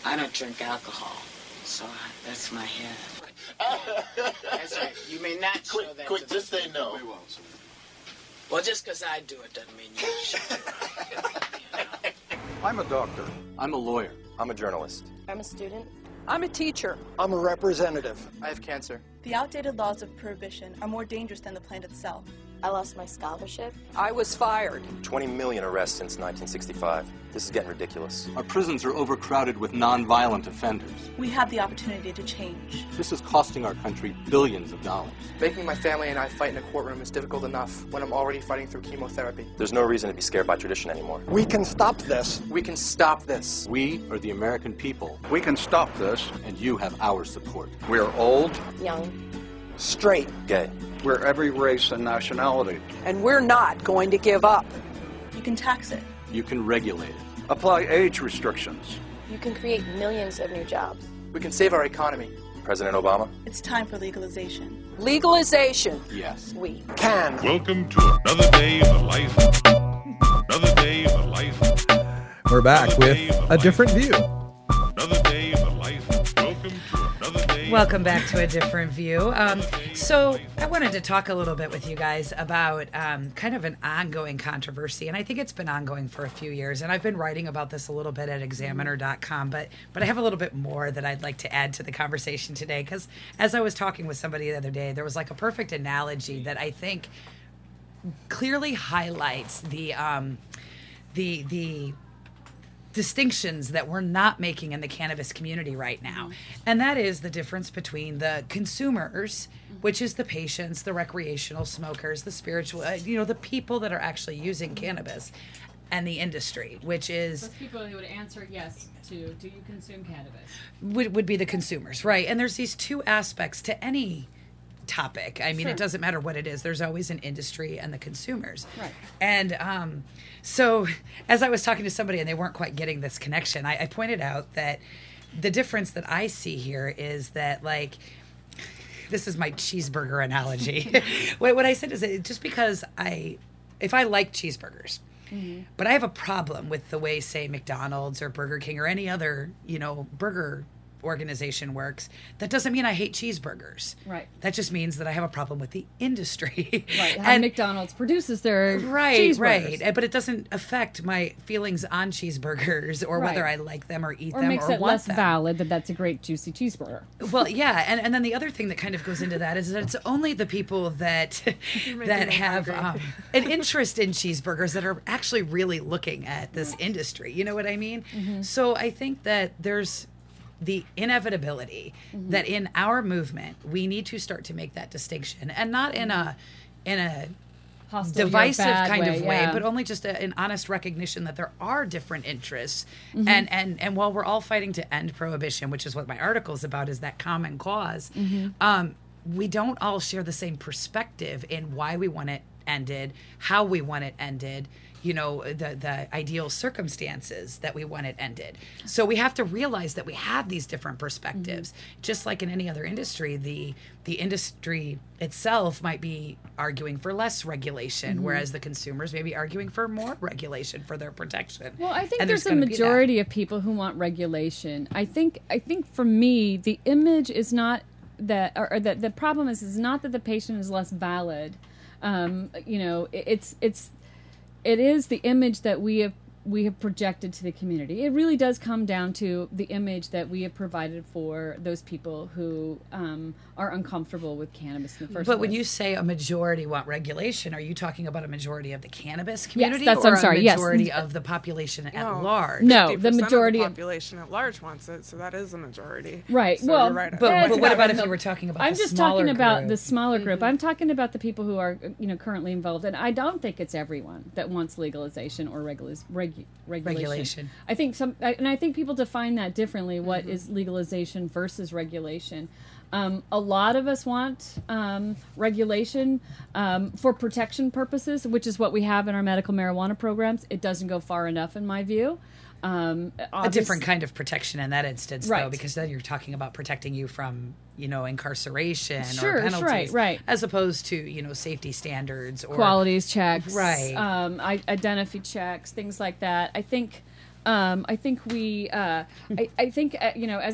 I don't drink alcohol. So that's my head. That's right. You may not show that Quick, to just the say no. Well, just because I do it doesn't mean you should. I'm a doctor. I'm a lawyer. I'm a journalist. I'm a student. I'm a teacher. I'm a representative. I have cancer. The outdated laws of prohibition are more dangerous than the plant itself. I lost my scholarship. I was fired. 20 million arrests since 1965. This is getting ridiculous. Our prisons are overcrowded with non-violent offenders. We have the opportunity to change. This is costing our country billions of dollars. Making my family and I fight in a courtroom is difficult enough when I'm already fighting through chemotherapy. There's no reason to be scared by tradition anymore. We can stop this. We can stop this. We are the American people. We can stop this. And you have our support. We're old. Young. Straight. Gay. We're every race and nationality. And we're not going to give up. You can tax it. You can regulate it. Apply age restrictions. You can create millions of new jobs. We can save our economy. President Obama? It's time for legalization. Legalization. Yes. We can. Welcome to another day in the life. Another day in the life. We're back with A Different View. Another day in the life. Welcome to another day. Welcome back to A Different View. So I wanted to talk a little bit with you guys about kind of an ongoing controversy, and I think it's been ongoing for a few years, and I've been writing about this a little bit at examiner.com, but I have a little bit more that I'd like to add to the conversation today, because as I was talking with somebody the other day, there was like a perfect analogy that I think clearly highlights the distinctions that we're not making in the cannabis community right now. And that is the difference between the consumers, which is the patients, the recreational smokers, the spiritual, the people that are actually using cannabis, and the industry, which is... Those people who would answer yes to, do you consume cannabis? Would be the consumers, right? And there's these two aspects to any topic. I mean, Sure. It doesn't matter what it is. There's always an industry and the consumers. Right. And so as I was talking to somebody and they weren't quite getting this connection, I pointed out that the difference that I see here is that, like, this is my cheeseburger analogy. What I said is that just because if I like cheeseburgers, but I have a problem with the way, say, McDonald's or Burger King or any other, burger organization works, that doesn't mean I hate cheeseburgers. Right. That just means that I have a problem with the industry. Right. How McDonald's produces their cheeseburgers. Right. But it doesn't affect my feelings on cheeseburgers or Right. whether I like them or eat Or them makes or it want less them. valid that that's a great juicy cheeseburger. Well, yeah, and then the other thing that kind of goes into that is that it's only the people that that have an interest in cheeseburgers that are actually really looking at this industry. You know what I mean? So I think that there's the inevitability that in our movement we need to start to make that distinction, and not in a Hostile, divisive bad kind of way, yeah. but only just an honest recognition that there are different interests. And while we're all fighting to end prohibition, which is what my article is about, is that common cause, we don't all share the same perspective in why we want it ended, how we want it ended, the ideal circumstances that we want it ended. So we have to realize that we have these different perspectives. Just like in any other industry, the industry itself might be arguing for less regulation, whereas the consumers may be arguing for more regulation for their protection. Well, I think And there's a gonna be that. majority of people who want regulation. I think for me, the image is not that, or that the problem is not that the patient is less valid. It is the image that we have we have projected to the community. It really does come down to the image that we have provided for those people who are uncomfortable with cannabis in the first place. But when you say a majority want regulation, are you talking about a majority of the cannabis community, Yes, or I'm sorry, a majority yes. of the population at No. large? No, the 50% majority of of the population at large wants it, so that is a majority. Right. So well, you're right. But what about if you were talking about I'm the just smaller talking about group? the smaller group. I'm talking about the people who are, currently involved, and I don't think it's everyone that wants legalization or regulation. I think and I think people define that differently. What is legalization versus regulation? A lot of us want regulation for protection purposes, which is what we have in our medical marijuana programs. It doesn't go far enough, in my view. A different kind of protection in that instance, Right. though, because then you're talking about protecting you from, incarceration Sure, or penalties, right. as opposed to, safety standards or qualities checks, right? Identity checks, things like that. I think we, as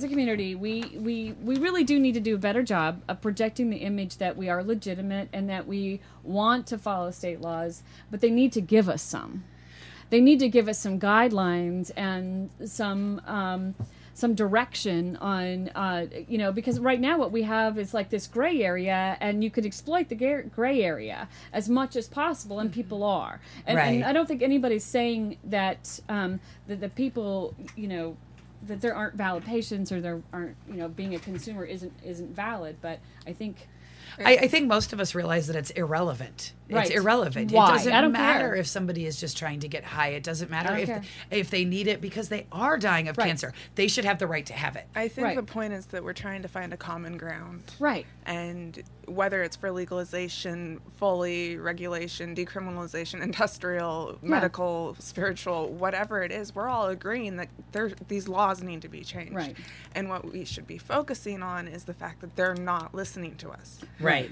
a community, we really do need to do a better job of projecting the image that we are legitimate and that we want to follow state laws, but they need to give us some. They need to give us some guidelines and some direction on, because right now what we have is like this gray area, and you could exploit the gray area as much as possible, and people are. And, Right. and I don't think anybody's saying that that the people, that there aren't valid patients or there aren't, being a consumer isn't valid, but I think. I think most of us realize that it's irrelevant. Right. It's irrelevant. Why? It doesn't I don't matter care. if somebody is just trying to get high. It doesn't matter I don't if they need it because they are dying of Right. cancer. They should have the right to have it. I think Right. the point is that we're trying to find a common ground. Right. And whether it's for legalization, fully regulation, decriminalization, industrial, medical, spiritual, whatever it is, we're all agreeing that these laws need to be changed. Right. And what we should be focusing on is the fact that they're not listening to us. Right.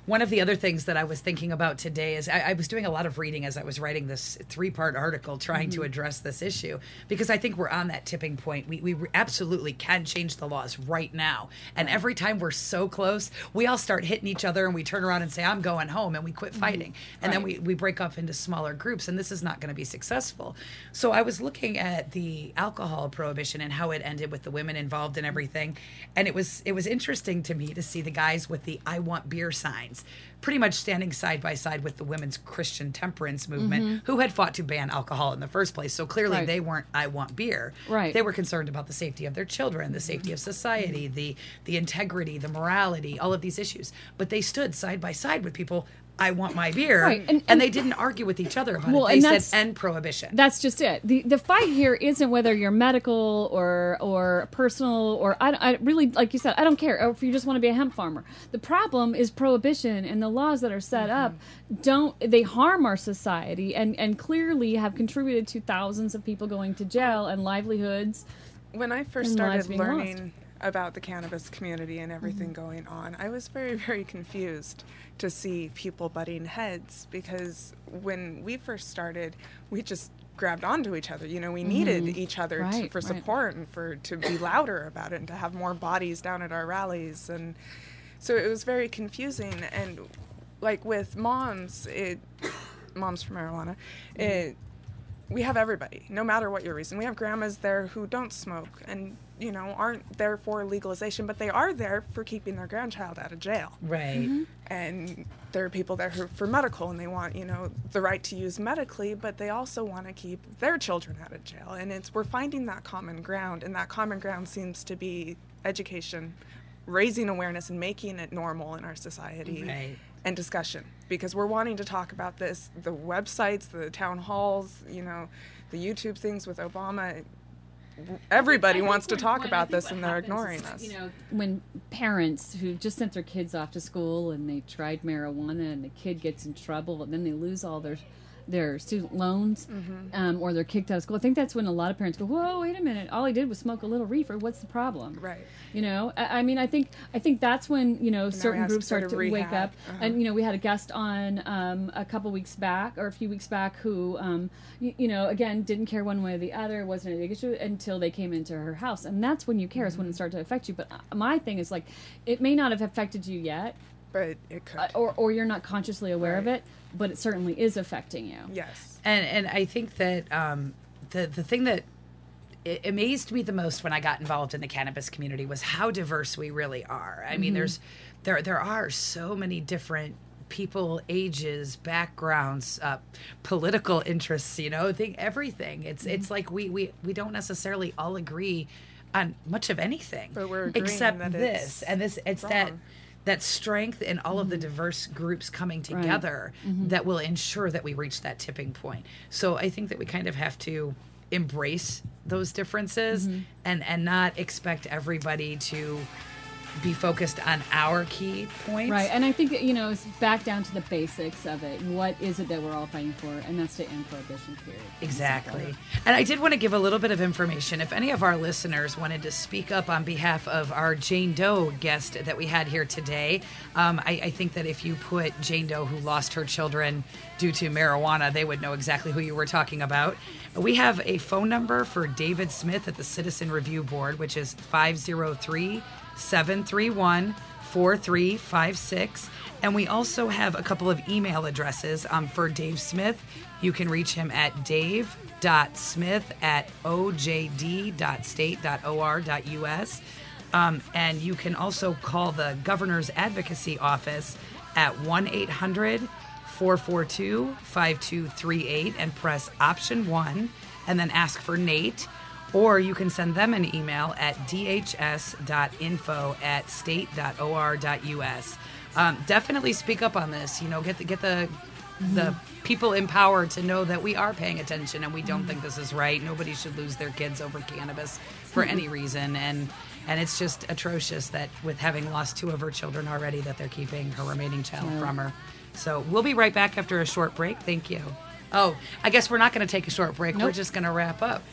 One of the other things that I was thinking about today is I was doing a lot of reading as I was writing this 3-part article trying to address this issue, because I think we're on that tipping point. We absolutely can change the laws right now. And every time we're so close, we all start hitting each other and we turn around and say, I'm going home, and we quit fighting. And then we break up into smaller groups, and this is not going to be successful. So I was looking at the alcohol prohibition and how it ended with the women involved and everything. And it was interesting to me to see the guys with the I want beer signs pretty much standing side by side with the women's Christian temperance movement, who had fought to ban alcohol in the first place. So clearly Right. they weren't I want beer. Right. They were concerned about the safety of their children, the safety of society, the integrity, the morality, all of these issues. But they stood side by side with people, I want my beer. Right. And they didn't argue with each other about Well, it. and They that's- said end prohibition. That's just it. The fight here isn't whether you're medical or personal or I really, like you said, I don't care. Or if you just want to be a hemp farmer. The problem is prohibition, and the laws that are set up they harm our society and clearly have contributed to thousands of people going to jail and livelihoods. When I first And lives started being learning lost. about the cannabis community and everything going on, I was very, very confused to see people butting heads, because when we first started, we just grabbed onto each other. We needed each other Right, for right. support and to be louder about it and to have more bodies down at our rallies. And so it was very confusing. And like with Moms for Marijuana, we have everybody, no matter what your reason. We have grandmas there who don't smoke and, aren't there for legalization, but they are there for keeping their grandchild out of jail. Right. And there are people there for medical, and they want, the right to use medically, but they also want to keep their children out of jail. And we're finding that common ground, and that common ground seems to be education, raising awareness and making it normal in our society. Right. And discussion, because we're wanting to talk about this, the websites, the town halls, the YouTube things with Obama. Everybody wants to talk about this, and they're ignoring us. When parents who just sent their kids off to school and they tried marijuana and the kid gets in trouble and then they lose all their student loans, or they're kicked out of school. I think that's when a lot of parents go, whoa, wait a minute, all he did was smoke a little reefer. What's the problem? Right. I think that's when, certain groups start to wake rehab. up. And, we had a guest on a few weeks back who, again, didn't care one way or the other, wasn't a big issue until they came into her house. And that's when you care, is when it started to affect you. But my thing is, like, it may not have affected you yet. But it could. Or you're not consciously aware of it, but it certainly is affecting you. Yes. And I think that the thing that it amazed me the most when I got involved in the cannabis community was how diverse we really are. I mean, there are so many different people, ages, backgrounds, political interests, everything. It's like we don't necessarily all agree on much of anything, but we're agreeing except that this. And it's wrong. that strength in all of the diverse groups coming together that will ensure that we reach that tipping point. So I think that we kind of have to embrace those differences and not expect everybody to be focused on our key points. Right, and I think, it's back down to the basics of it. What is it that we're all fighting for? And that's to end prohibition, period. Exactly. And I did want to give a little bit of information. If any of our listeners wanted to speak up on behalf of our Jane Doe guest that we had here today, I think that if you put Jane Doe who lost her children due to marijuana, they would know exactly who you were talking about. We have a phone number for David Smith at the Citizen Review Board, which is 503-731-4356. And we also have a couple of email addresses for Dave Smith. You can reach him at dave.smith@ojd.state.or.us. And you can also call the Governor's Advocacy Office at 1-800-442-5238 and press option 1 and then ask for Nate. Or you can send them an email at dhs.info@state.or.us. Definitely speak up on this. Get the people in power to know that we are paying attention and we don't think this is right. Nobody should lose their kids over cannabis for any reason. And it's just atrocious that with having lost 2 of her children already, that they're keeping her remaining child from her. So we'll be right back after a short break. Thank you. Oh, I guess we're not going to take a short break. Nope. We're just going to wrap up.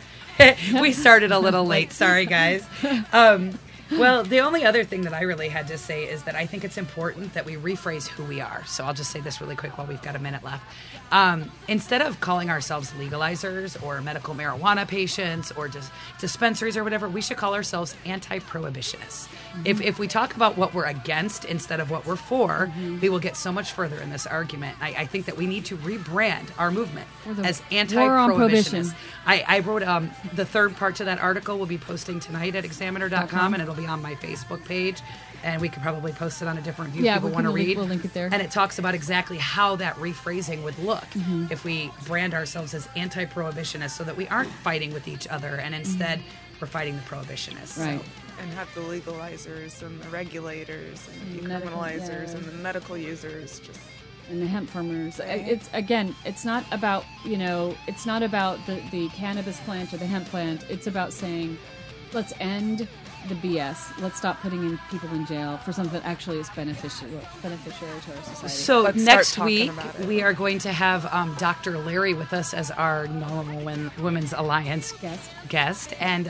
We started a little late. Sorry, guys. Well, the only other thing that I really had to say is that I think it's important that we rephrase who we are. So I'll just say this really quick while we've got a minute left. Instead of calling ourselves legalizers or medical marijuana patients or just dispensaries or whatever, we should call ourselves anti-prohibitionists. If we talk about what we're against instead of what we're for, we will get so much further in this argument. I think that we need to rebrand our movement as anti-prohibitionists. I wrote the third part to that article. We'll be posting tonight at examiner.com, and it'll be on my Facebook page. And we could probably post it on a different view if people want to read. We'll link it there. And it talks about exactly how that rephrasing would look if we brand ourselves as anti-prohibitionists so that we aren't fighting with each other and instead we're fighting the prohibitionists. Right. So. And have the legalizers and the regulators and the decriminalizers and the medical users and the hemp farmers. It's not about the cannabis plant or the hemp plant. It's about saying, let's end the BS. Let's stop putting people in jail for something that actually is beneficiary to our society. So next week we are going to have Dr. Larry with us as our Normal Women's Alliance guest. And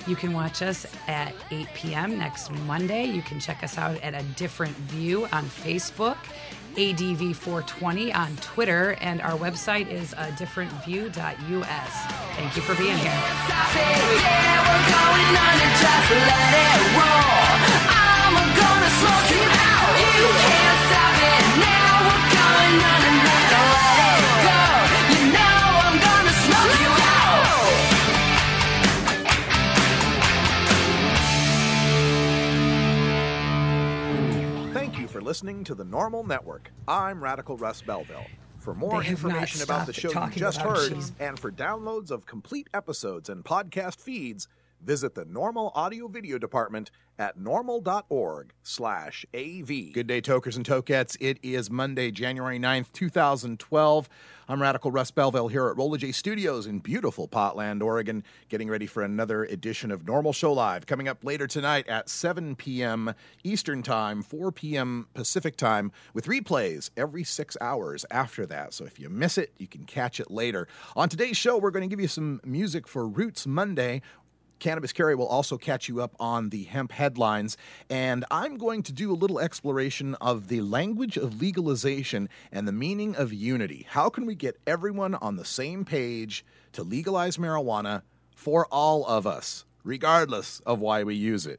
you can watch us at 8 p.m. next Monday. You can check us out at A Different View on Facebook, ADV420 on Twitter, and our website is differentview.us. Thank you for being here. For listening to the Normal Network. I'm Radical Russ Belville. For more information about the show you just heard and for downloads of complete episodes and podcast feeds, visit the Normal Audio Video Department at normal.org/AV. Good day, tokers and tokettes. It is Monday, January 9th, 2012. I'm Radical Russ Belville here at Rolla J Studios in beautiful Portland, Oregon, getting ready for another edition of Normal Show Live, coming up later tonight at 7 p.m. Eastern Time, 4 p.m. Pacific Time, with replays every 6 hours after that. So if you miss it, you can catch it later. On today's show, we're going to give you some music for Roots Monday. Cannabis Carry will also catch you up on the hemp headlines, and I'm going to do a little exploration of the language of legalization and the meaning of unity. How can we get everyone on the same page to legalize marijuana for all of us, regardless of why we use it?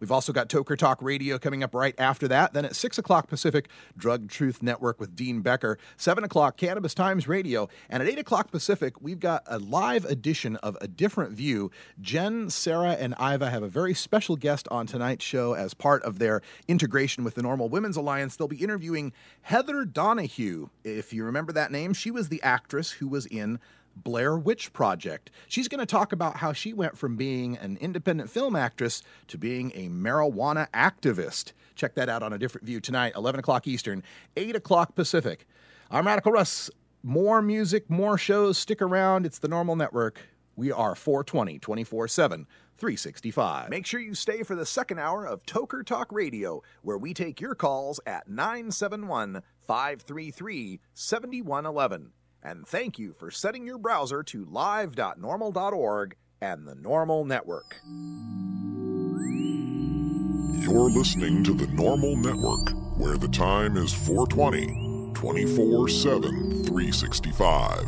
We've also got Toker Talk Radio coming up right after that. Then at 6 o'clock Pacific, Drug Truth Network with Dean Becker. 7 o'clock, Cannabis Times Radio. And at 8 o'clock Pacific, we've got a live edition of A Different View. Jen, Sarah, and Iva have a very special guest on tonight's show as part of their integration with the Normal Women's Alliance. They'll be interviewing Heather Donahue. If you remember that name, she was the actress who was in Blair Witch Project. She's going to talk about how she went from being an independent film actress to being a marijuana activist. Check that out on A Different View tonight, 11 o'clock Eastern, 8 o'clock Pacific. I'm Radical Russ. More music, more shows. Stick around. It's the Normal Network. We are 420, 24/7, 365. Make sure you stay for the second hour of Toker Talk Radio, where we take your calls at 971-533-7111. And thank you for setting your browser to live.normal.org and the Normal Network. You're listening to the Normal Network, where the time is 420, 24/7, 365.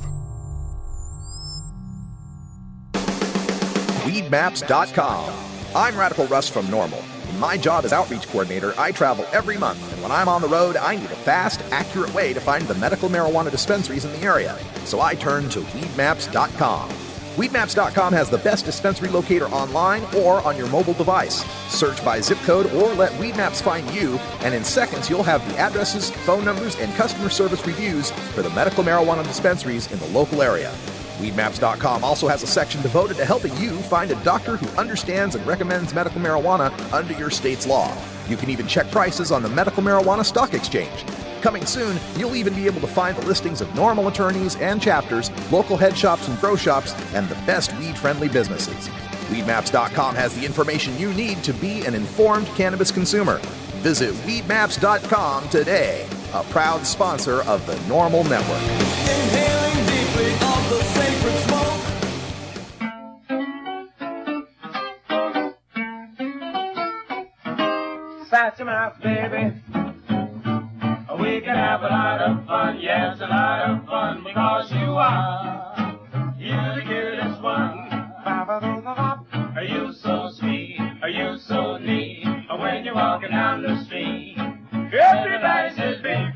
Weedmaps.com. I'm Radical Russ from Normal. In my job as outreach coordinator, I travel every month, and when I'm on the road, I need a fast, accurate way to find the medical marijuana dispensaries in the area. So I turn to Weedmaps.com. Weedmaps.com has the best dispensary locator online or on your mobile device. Search by zip code or let Weedmaps find you, and in seconds you'll have the addresses, phone numbers, and customer service reviews for the medical marijuana dispensaries in the local area. Weedmaps.com also has a section devoted to helping you find a doctor who understands and recommends medical marijuana under your state's law. You can even check prices on the Medical Marijuana Stock Exchange. Coming soon, you'll even be able to find the listings of normal attorneys and chapters, local head shops and grow shops, and the best weed-friendly businesses. Weedmaps.com has the information you need to be an informed cannabis consumer. Visit Weedmaps.com today, a proud sponsor of the Normal Network. Inhaling deeply of the sacred smoke. Shut your mouth, baby. We can have a lot of fun, yes, a lot of fun, because you are the cutest one. Are you so sweet? Are you so neat? When you're walking down the street, everybody says, baby,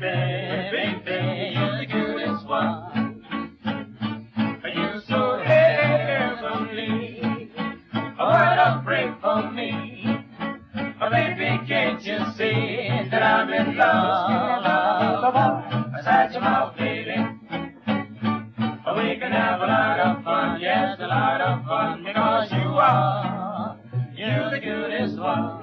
baby, you're the cutest one. Are you so heavenly? What a break for me. Baby, can't you see that I'm in love? Shut your mouth, baby. We can have a lot of fun, yes, a lot of fun, because you're the cutest one.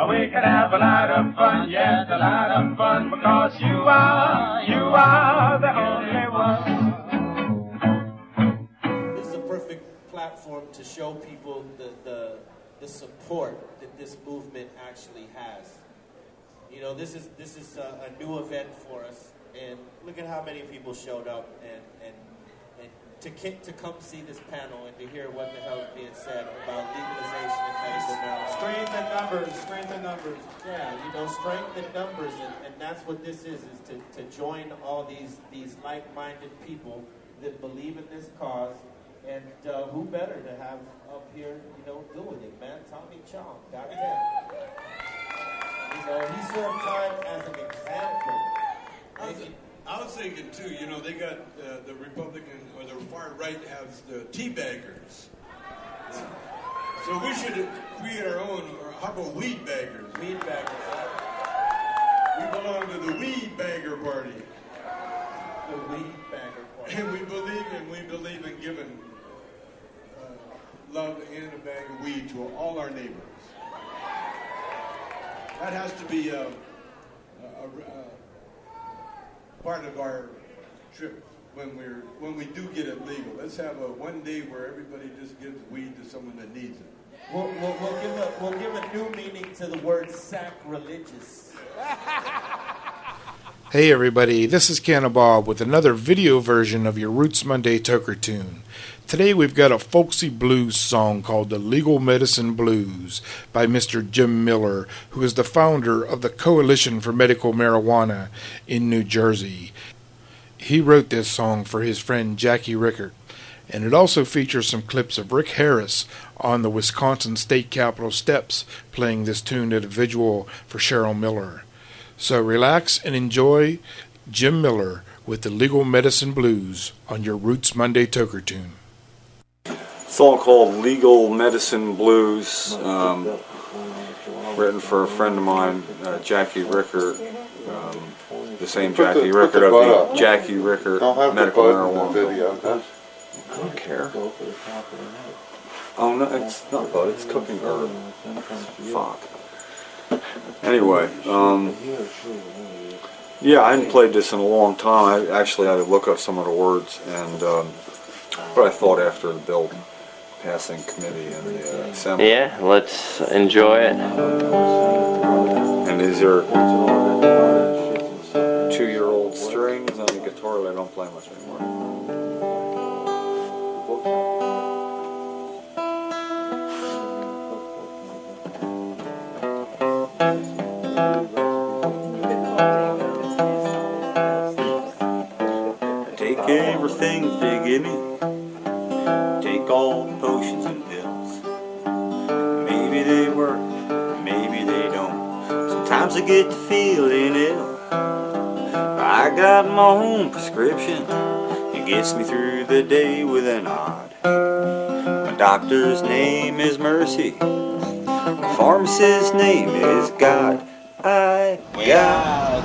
We can have a lot of fun, yes, a lot of fun, because to show people the support that this movement actually has. You know, this is a new event for us, and look at how many people showed up and to come see this panel and to hear what the hell is being said about legalization in medical marijuana. Strength in numbers. Yeah, you know, strength in numbers, and that's what this is to join all these like-minded people that believe in this cause, and who better to have up here, you know, doing it, man? Tommy Chong, goddamn. You know, he served time as an example. I was thinking too, you know, they got the Republican or the far right has the teabaggers. So we should create our own, or how about weed baggers? Weed baggers. We belong to the weed bagger party. The weed bagger party. And we believe in giving love and a bag of weed to all our neighbors. That has to be part of our trip when we do get it legal. Let's have one day where everybody just gives weed to someone that needs it. We'll give a new meaning to the word sacrilegious. Hey everybody, this is Canna Bob with another video version of your Roots Monday Toker tune. Today we've got a folksy blues song called The Legal Medicine Blues by Mr. Jim Miller, who is the founder of the Coalition for Medical Marijuana in New Jersey. He wrote this song for his friend Jackie Rickert, and it also features some clips of Rick Harris on the Wisconsin State Capitol steps playing this tune at a visual for Cheryl Miller. So relax and enjoy Jim Miller with the Legal Medicine Blues on your Roots Monday Toker tune. Song called Legal Medicine Blues, written for a friend of mine, Jackie Rickert, the same Jackie Rickert of the Jackie Rickert Medical Marijuana. I don't care. Oh no, it's not bud, it's cooking herb. Fuck. Anyway, yeah, I hadn't played this in a long time. I actually had to look up some of the words, and but I thought after the bill passing committee in the Assembly. Yeah, let's enjoy it. And these are 2-year-old strings on the guitar that I don't play much anymore. Take everything they give me. Take all the potions and pills. Maybe they work, maybe they don't. Sometimes I get to feeling ill. I got my own prescription. It gets me through the day with a nod. My doctor's name is Mercy. My pharmacist's name is God. I got